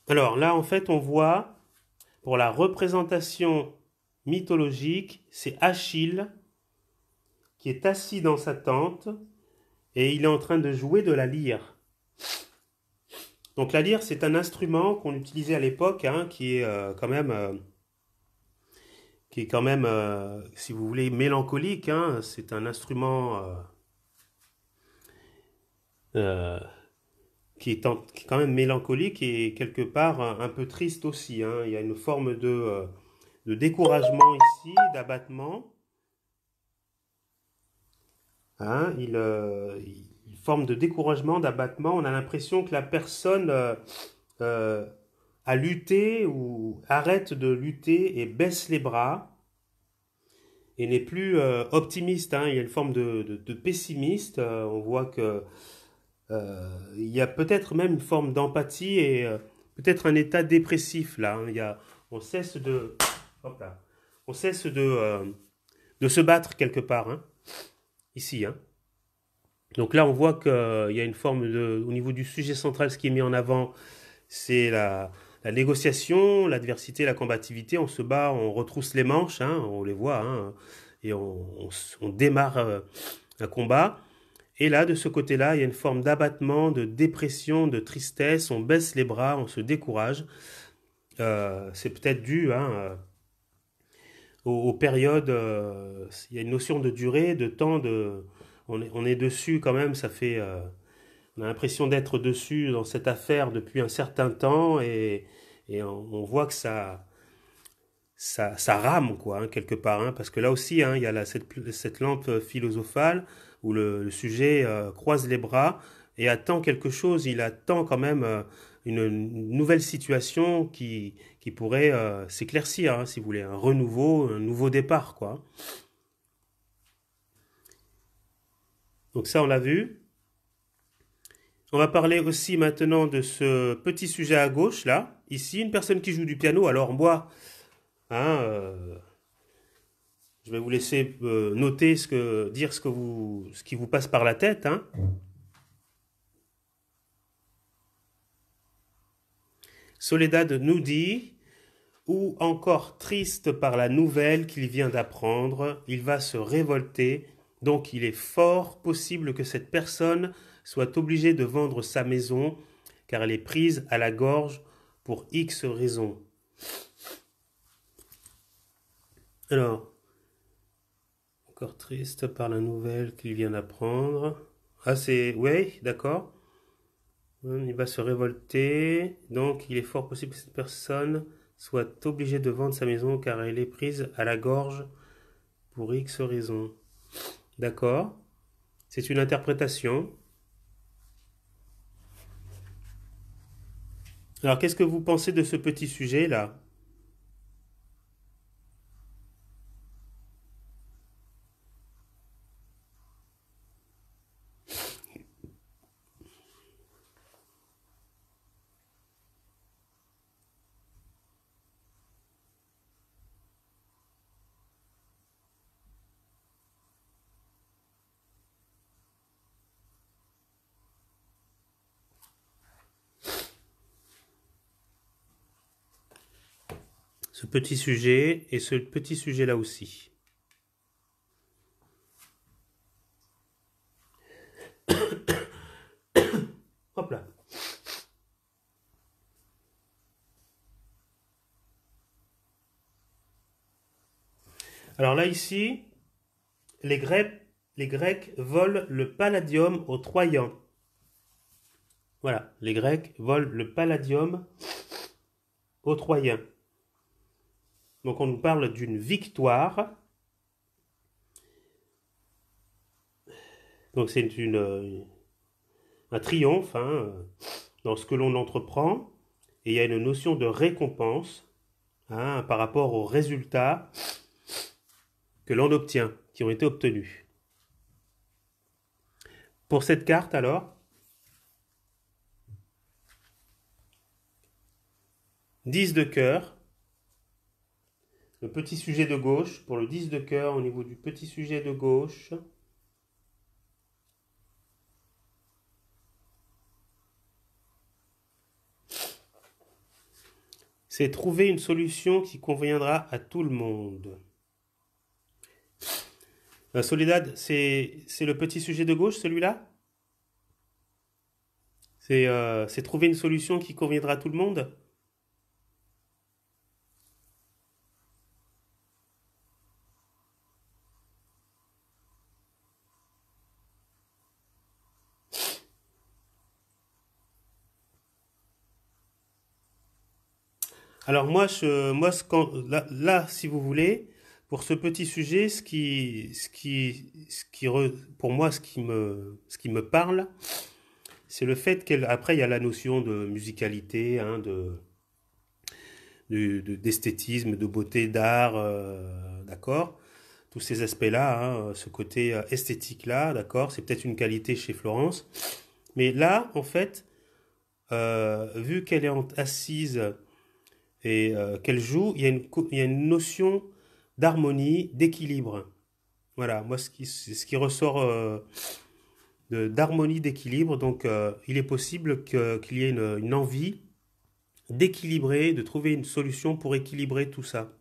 S1: Alors là, en fait, on voit, pour la représentation mythologique, c'est Achille qui est assis dans sa tente et il est en train de jouer de la lyre. Donc la lyre, c'est un instrument qu'on utilisait à l'époque, hein, qui est quand même, si vous voulez, mélancolique. Hein. C'est un instrument euh, qui est quand même mélancolique et quelque part un peu triste aussi. Hein. Il y a une forme de découragement ici, d'abattement. Hein. Il forme de découragement, d'abattement. On a l'impression que la personne euh, a lutté ou arrête de lutter et baisse les bras et n'est plus optimiste. Hein. Il y a une forme de pessimiste. On voit que il y a peut-être même une forme d'empathie et peut-être un état dépressif là. Hein. On cesse de, hop là, on cesse de se battre quelque part, hein, ici. Hein. Donc là, on voit qu'il y a une forme au niveau du sujet central, ce qui est mis en avant, c'est la négociation, l'adversité, la combativité. On se bat, on retrousse les manches, hein, on les voit, hein, et on démarre un combat. Et là, de ce côté-là, il y a une forme d'abattement, de dépression, de tristesse. On baisse les bras, on se décourage. C'est peut-être dû, hein, aux périodes. Il y a une notion de durée, de temps. On est dessus quand même. On a l'impression d'être dessus dans cette affaire depuis un certain temps et on voit que ça rame, quoi, hein, quelque part. Hein, parce que là aussi, hein, il y a cette lampe philosophale où le sujet croise les bras et attend quelque chose. Il attend quand même une nouvelle situation qui pourrait s'éclaircir, hein, si vous voulez. Un renouveau, un nouveau départ, quoi. Donc ça, on l'a vu. On va parler aussi maintenant de ce petit sujet à gauche, là. Ici, une personne qui joue du piano. Alors moi, hein, je vais vous laisser noter dire ce qui vous passe par la tête. Hein. Soledad nous dit, ou encore triste par la nouvelle qu'il vient d'apprendre, il va se révolter, donc il est fort possible que cette personne soit obligée de vendre sa maison, car elle est prise à la gorge pour X raisons. Alors, encore triste par la nouvelle qu'il vient d'apprendre. Ah, oui, d'accord. Il va se révolter. Donc, il est fort possible que cette personne soit obligée de vendre sa maison car elle est prise à la gorge pour X raisons. D'accord. C'est une interprétation. Alors, qu'est-ce que vous pensez de ce petit sujet-là? Ce petit sujet et ce petit sujet-là aussi. Hop là. Alors là, ici, les Grecs volent le palladium aux Troyens. Voilà, les Grecs volent le palladium aux Troyens. Donc on nous parle d'une victoire. Donc c'est un triomphe hein, dans ce que l'on entreprend. Et il y a une notion de récompense hein, par rapport aux résultats que l'on obtient, qui ont été obtenus. Pour cette carte alors, 10 de cœur, le petit sujet de gauche, pour le 10 de cœur au niveau du petit sujet de gauche. C'est trouver une solution qui conviendra à tout le monde. Soledad, c'est le petit sujet de gauche, celui-là? C'est trouver une solution qui conviendra à tout le monde? Alors là, si vous voulez, pour ce petit sujet, pour moi, ce qui me parle, c'est le fait qu'après, il y a la notion de musicalité, hein, d'esthétisme, de beauté, d'art, d'accord? Tous ces aspects-là, hein, ce côté esthétique-là, d'accord? C'est peut-être une qualité chez Florence. Mais là, en fait, vu qu'elle est assise et qu'elle joue, il y a une notion d'harmonie, d'équilibre. Voilà, moi, c'est ce qui ressort d'harmonie, d'équilibre. Donc, il est possible qu'il y ait une envie d'équilibrer, de trouver une solution pour équilibrer tout ça.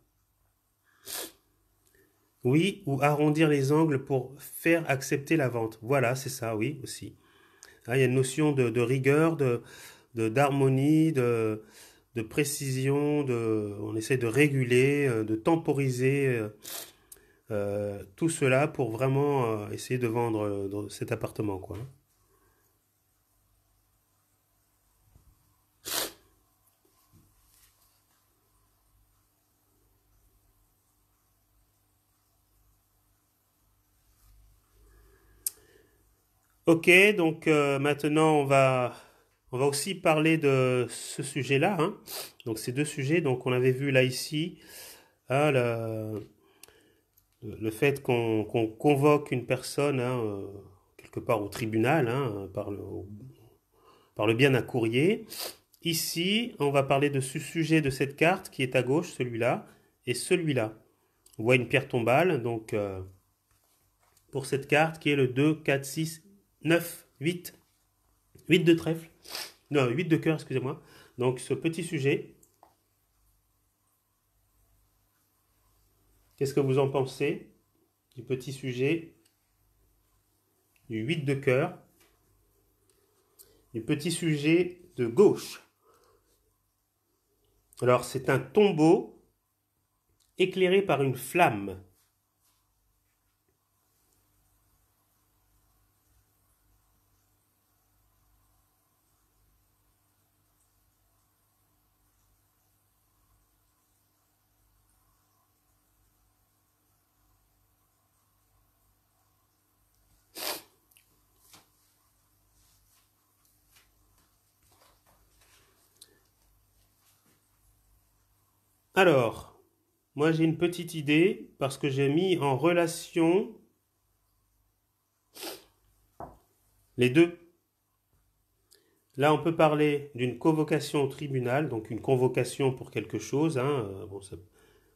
S1: Oui, ou arrondir les angles pour faire accepter la vente. Voilà, c'est ça, oui, aussi. Ah, il y a une notion de rigueur, d'harmonie, de précision, on essaie de réguler, de temporiser tout cela pour vraiment essayer de vendre cet appartement, quoi. Ok, donc maintenant on va aussi parler de ce sujet-là, hein. Donc ces deux sujets, donc on avait vu là ici, hein, le fait qu'on convoque une personne hein, quelque part au tribunal hein, par le bien d'un courrier. Ici, on va parler de ce sujet de cette carte qui est à gauche, celui-là, et celui-là. On voit une pierre tombale, donc pour cette carte qui est le 2, 4, 6, 9, 8. 8 de trèfle. Non, 8 de cœur, excusez-moi. Donc ce petit sujet, qu'est-ce que vous en pensez du petit sujet du 8 de cœur, du petit sujet de gauche? Alors c'est un tombeau éclairé par une flamme. Alors, moi j'ai une petite idée parce que j'ai mis en relation les deux. Là, on peut parler d'une convocation au tribunal, donc une convocation pour quelque chose, hein, bon,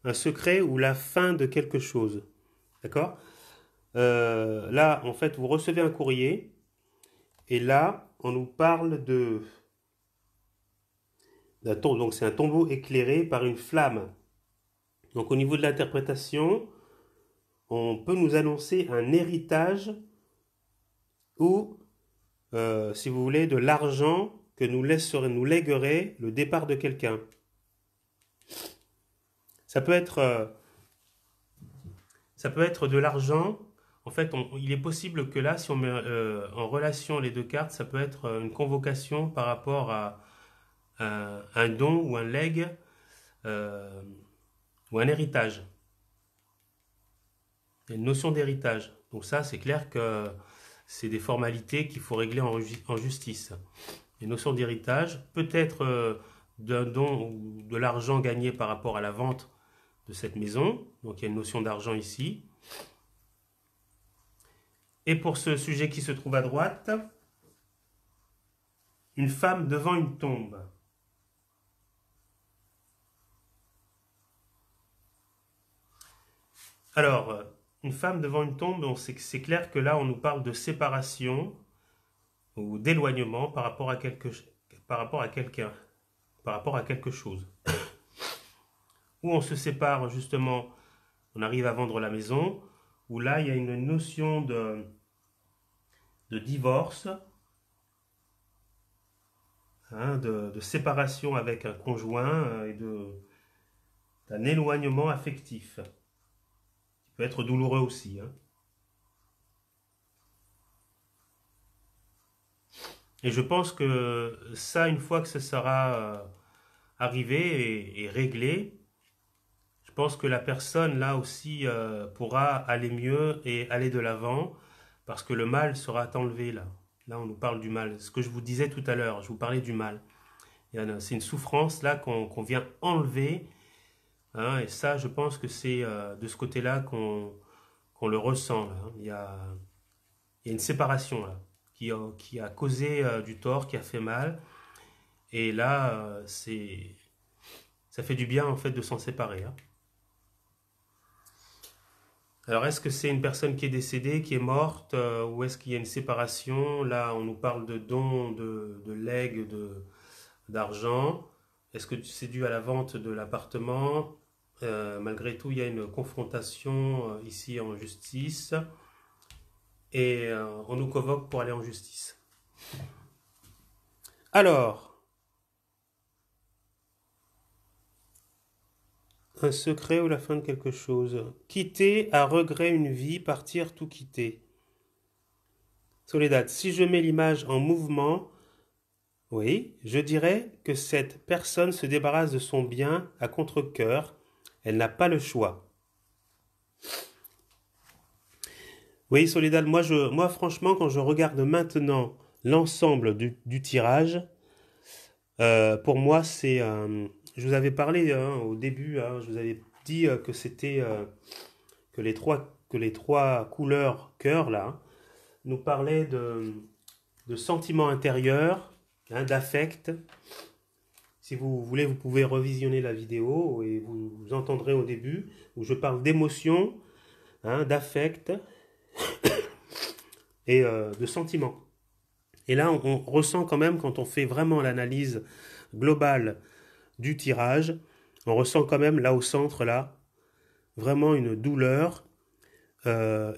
S1: un secret ou la fin de quelque chose. D'accord? Là, en fait, vous recevez un courrier, et là, on nous parle d'un tombeau. Donc, c'est un tombeau éclairé par une flamme. Donc, au niveau de l'interprétation, on peut nous annoncer un héritage ou, si vous voulez, de l'argent que nous lèguerait le départ de quelqu'un. Ça peut être, euh, ça peut être de l'argent. En fait, il est possible que là, si on met en relation les deux cartes, ça peut être une convocation par rapport à un don ou un legs, euh, ou un héritage. Il y a une notion d'héritage. Donc ça, c'est clair que c'est des formalités qu'il faut régler en justice. Une notion d'héritage, peut-être d'un don ou de l'argent gagné par rapport à la vente de cette maison. Donc il y a une notion d'argent ici. Et pour ce sujet qui se trouve à droite, une femme devant une tombe. Alors, une femme devant une tombe, c'est clair que là, on nous parle de séparation ou d'éloignement par rapport à quelqu'un, par rapport à quelque chose. Où on se sépare justement, on arrive à vendre la maison, où là, il y a une notion de divorce, hein, de séparation avec un conjoint et d'un éloignement affectif, qui peut être douloureux aussi, hein. Et je pense que ça, une fois que ça sera arrivé et réglé, je pense que la personne, là aussi, pourra aller mieux et aller de l'avant, parce que le mal sera enlevé, là. Là, on nous parle du mal. Ce que je vous disais tout à l'heure, je vous parlais du mal. C'est une souffrance, là, qu'on vient enlever, hein, et ça, je pense que c'est de ce côté-là qu'on le ressent, là, hein. Il y a une séparation, là, qui a causé du tort, qui a fait mal. Et là, ça fait du bien, en fait, de s'en séparer, hein. Alors, est-ce que c'est une personne qui est décédée, qui est morte, ou est-ce qu'il y a une séparation? Là, on nous parle de dons, de legs, d'argent. Est-ce que c'est dû à la vente de l'appartement? Malgré tout, il y a une confrontation ici en justice. Et on nous convoque pour aller en justice. Alors, un secret ou la fin de quelque chose. Quitter à regret une vie, partir tout quitter. Soledad, si je mets l'image en mouvement, oui, je dirais que cette personne se débarrasse de son bien à contre-cœur. Elle n'a pas le choix. Oui, Soledad, moi franchement, quand je regarde maintenant l'ensemble du tirage, pour moi, je vous avais parlé hein, au début, hein, je vous avais dit que c'était que les trois couleurs cœur là hein, nous parlaient de sentiments intérieurs, hein, d'affect. Si vous voulez, vous pouvez revisionner la vidéo et vous entendrez au début où je parle d'émotions, hein, d'affect et de sentiments. Et là, on ressent quand même, quand on fait vraiment l'analyse globale du tirage, on ressent quand même là au centre, là, vraiment une douleur.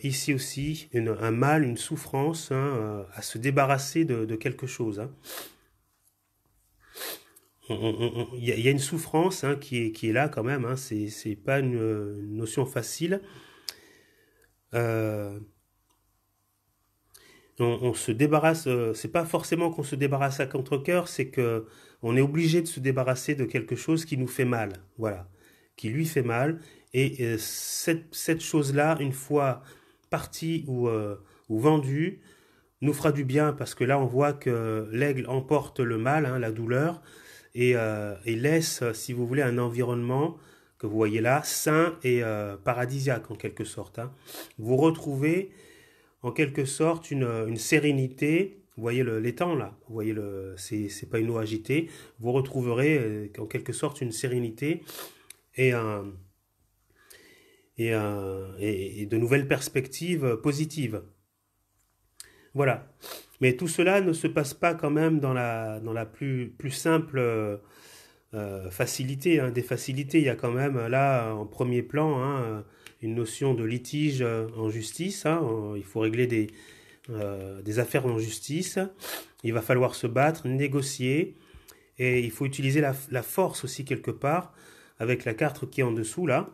S1: Ici aussi, un mal, une souffrance hein, à se débarrasser de quelque chose. Hein. Il y a une souffrance hein, qui est là quand même. Hein, c'est pas une notion facile. On se débarrasse, c'est pas forcément qu'on se débarrasse à contre-cœur, c'est que on est obligé de se débarrasser de quelque chose qui nous fait mal, voilà, qui lui fait mal. Et cette chose-là, une fois partie ou vendue, nous fera du bien parce que là, on voit que l'aigle emporte le mal, hein, la douleur, et laisse, si vous voulez, un environnement que vous voyez là, sain et paradisiaque en quelque sorte. Hein. Vous retrouvez en quelque sorte une sérénité. Vous voyez l'étang là, vous voyez c'est pas une eau agitée. Vous retrouverez en quelque sorte une sérénité et et de nouvelles perspectives positives. Voilà. Mais tout cela ne se passe pas quand même dans la plus simple facilité. Hein, des facilités, il y a quand même là en premier plan hein, une notion de litige en justice. Hein, il faut régler des affaires en justice. Il va falloir se battre, négocier. Et il faut utiliser la force aussi quelque part, avec la carte qui est en dessous là.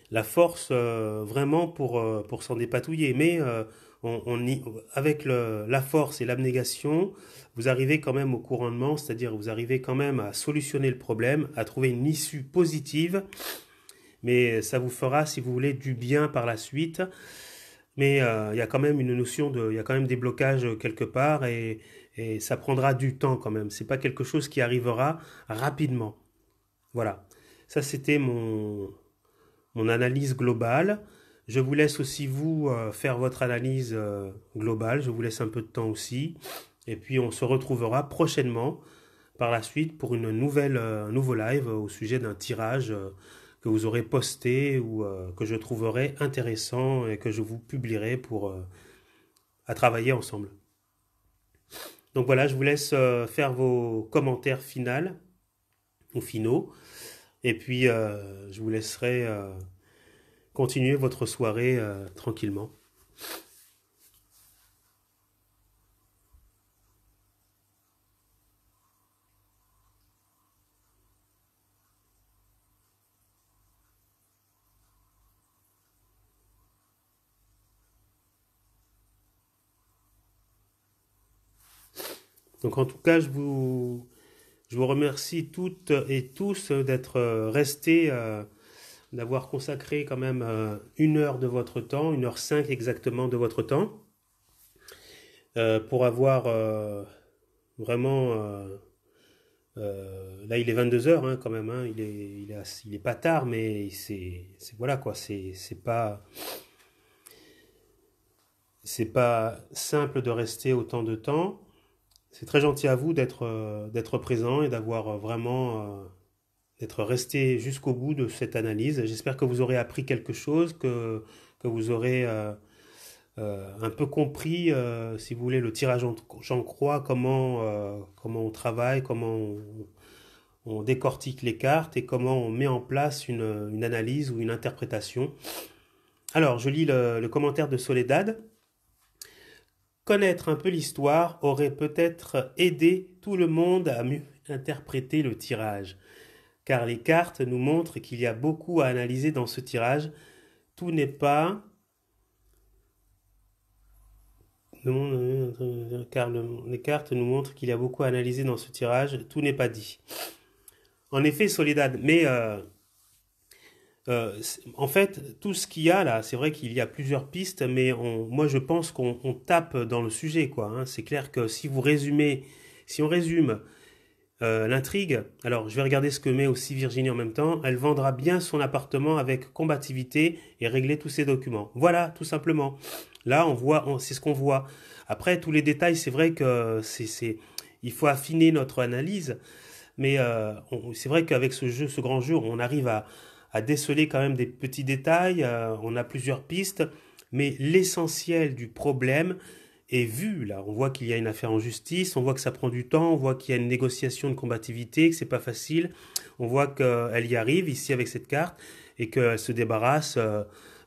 S1: La force vraiment pour s'en dépatouiller. Mais avec la force et l'abnégation, vous arrivez quand même au couronnement, c'est-à-dire vous arrivez quand même à solutionner le problème, à trouver une issue positive, mais ça vous fera, si vous voulez, du bien par la suite. Mais il y a quand même une notion il y a quand même des blocages quelque part et ça prendra du temps quand même. C'est pas quelque chose qui arrivera rapidement. Voilà. Ça, c'était mon analyse globale. Je vous laisse aussi vous faire votre analyse globale. Je vous laisse un peu de temps aussi. Et puis on se retrouvera prochainement par la suite pour un nouveau live au sujet d'un tirage que vous aurez posté ou que je trouverai intéressant et que je vous publierai pour à travailler ensemble. Donc voilà, je vous laisse faire vos commentaires finaux ou finaux. Et puis je vous laisserai continuer votre soirée tranquillement. Donc en tout cas, je vous remercie toutes et tous d'être restés, d'avoir consacré quand même 1 heure de votre temps, 1h05 exactement de votre temps, pour avoir vraiment... là, il est 22 heures hein, quand même, hein, il est pas tard, mais voilà quoi, c'est pas simple de rester autant de temps. C'est très gentil à vous d'être présent et d'avoir vraiment d'être resté jusqu'au bout de cette analyse. J'espère que vous aurez appris quelque chose, que vous aurez un peu compris, si vous voulez, le tirage en croix, comment on travaille, on décortique les cartes et comment on met en place une analyse ou une interprétation. Alors, je lis le commentaire de Soledad. Connaître un peu l'histoire aurait peut-être aidé tout le monde à mieux interpréter le tirage, car les cartes nous montrent qu'il y a beaucoup à analyser dans ce tirage. Tout n'est pas... Car les cartes nous montrent qu'il y a beaucoup à analyser dans ce tirage. Tout n'est pas dit. En effet, Soledad, mais en fait, tout ce qu'il y a là, c'est vrai qu'il y a plusieurs pistes, mais moi je pense qu'on tape dans le sujet, quoi. Hein. C'est clair que si on résume l'intrigue, alors je vais regarder ce que met aussi Virginie en même temps, elle vendra bien son appartement avec combativité et régler tous ses documents. Voilà, tout simplement. Là, c'est ce qu'on voit. Après, tous les détails, c'est vrai que il faut affiner notre analyse, mais c'est vrai qu'avec ce grand jeu, on arrive à déceler quand même des petits détails, on a plusieurs pistes, mais l'essentiel du problème est vu. Là, on voit qu'il y a une affaire en justice, on voit que ça prend du temps, on voit qu'il y a une négociation de combativité, que c'est pas facile, on voit qu'elle y arrive ici avec cette carte et qu'elle se débarrasse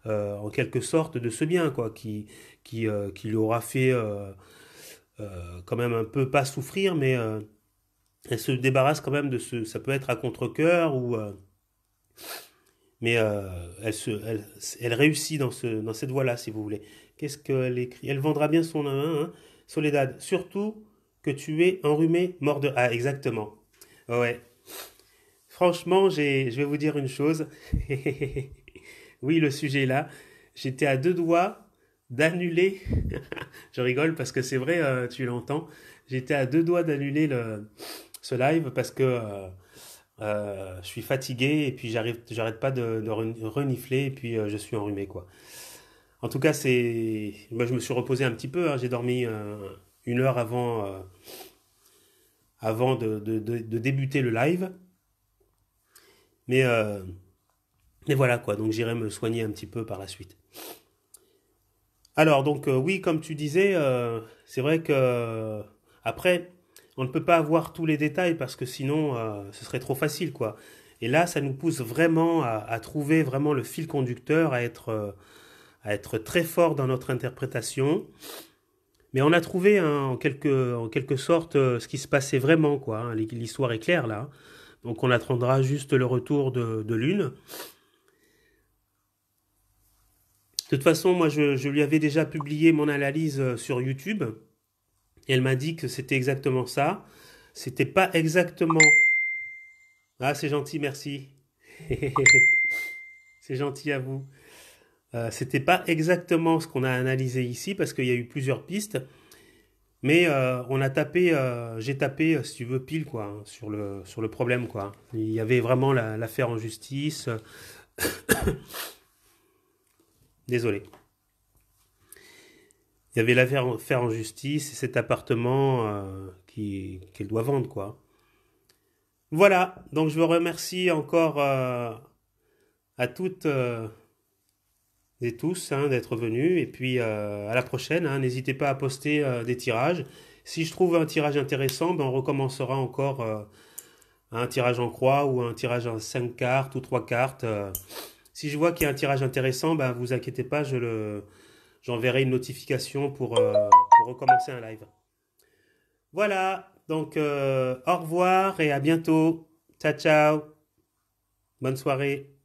S1: en quelque sorte de ce bien, quoi, qui lui aura fait quand même un peu pas souffrir, mais elle se débarrasse quand même de ça peut être à contre-cœur ou mais elle réussit dans cette voie-là, si vous voulez. Qu'est-ce qu'elle écrit? Elle vendra bien son hein, Soledad. Surtout que tu es enrhumé, mort de... Ah, exactement. Ouais. Franchement, je vais vous dire une chose. Oui, le sujet est là. J'étais à 2 doigts d'annuler. Je rigole parce que c'est vrai, tu l'entends. J'étais à 2 doigts d'annuler ce live parce que je suis fatigué et puis j'arrête pas de renifler et puis je suis enrhumé quoi. En tout cas, moi je me suis reposé un petit peu. Hein. J'ai dormi 1 heure avant de débuter le live. Mais, euh, mais voilà quoi. Donc j'irai me soigner un petit peu par la suite. Alors donc oui, comme tu disais, c'est vrai que après on ne peut pas avoir tous les détails parce que sinon ce serait trop facile quoi. Et là, ça nous pousse vraiment à trouver vraiment le fil conducteur, à être très fort dans notre interprétation. Mais on a trouvé hein, en quelque sorte ce qui se passait vraiment quoi. Hein. L'histoire est claire là. Donc on attendra juste le retour de Lune. De toute façon, moi, je lui avais déjà publié mon analyse sur YouTube. Et elle m'a dit que c'était exactement ça. C'était pas exactement... Ah, c'est gentil, merci. C'est gentil à vous. C'était pas exactement ce qu'on a analysé ici parce qu'il y a eu plusieurs pistes, mais on a tapé, j'ai tapé, si tu veux, pile quoi, hein, sur le problème quoi. Il y avait vraiment l'affaire en justice. Désolé. Il y avait l'affaire en justice et cet appartement qu'elle doit vendre quoi. Voilà. Donc je vous remercie encore à toutes et tous hein, d'être venus. Et puis à la prochaine. Hein. N'hésitez pas à poster des tirages. Si je trouve un tirage intéressant, ben, on recommencera encore un tirage en croix ou un tirage en 5 cartes ou 3 cartes. Si je vois qu'il y a un tirage intéressant, ben, vous inquiétez pas, j'enverrai une notification pour recommencer un live. Voilà, donc au revoir et à bientôt. Ciao, ciao. Bonne soirée.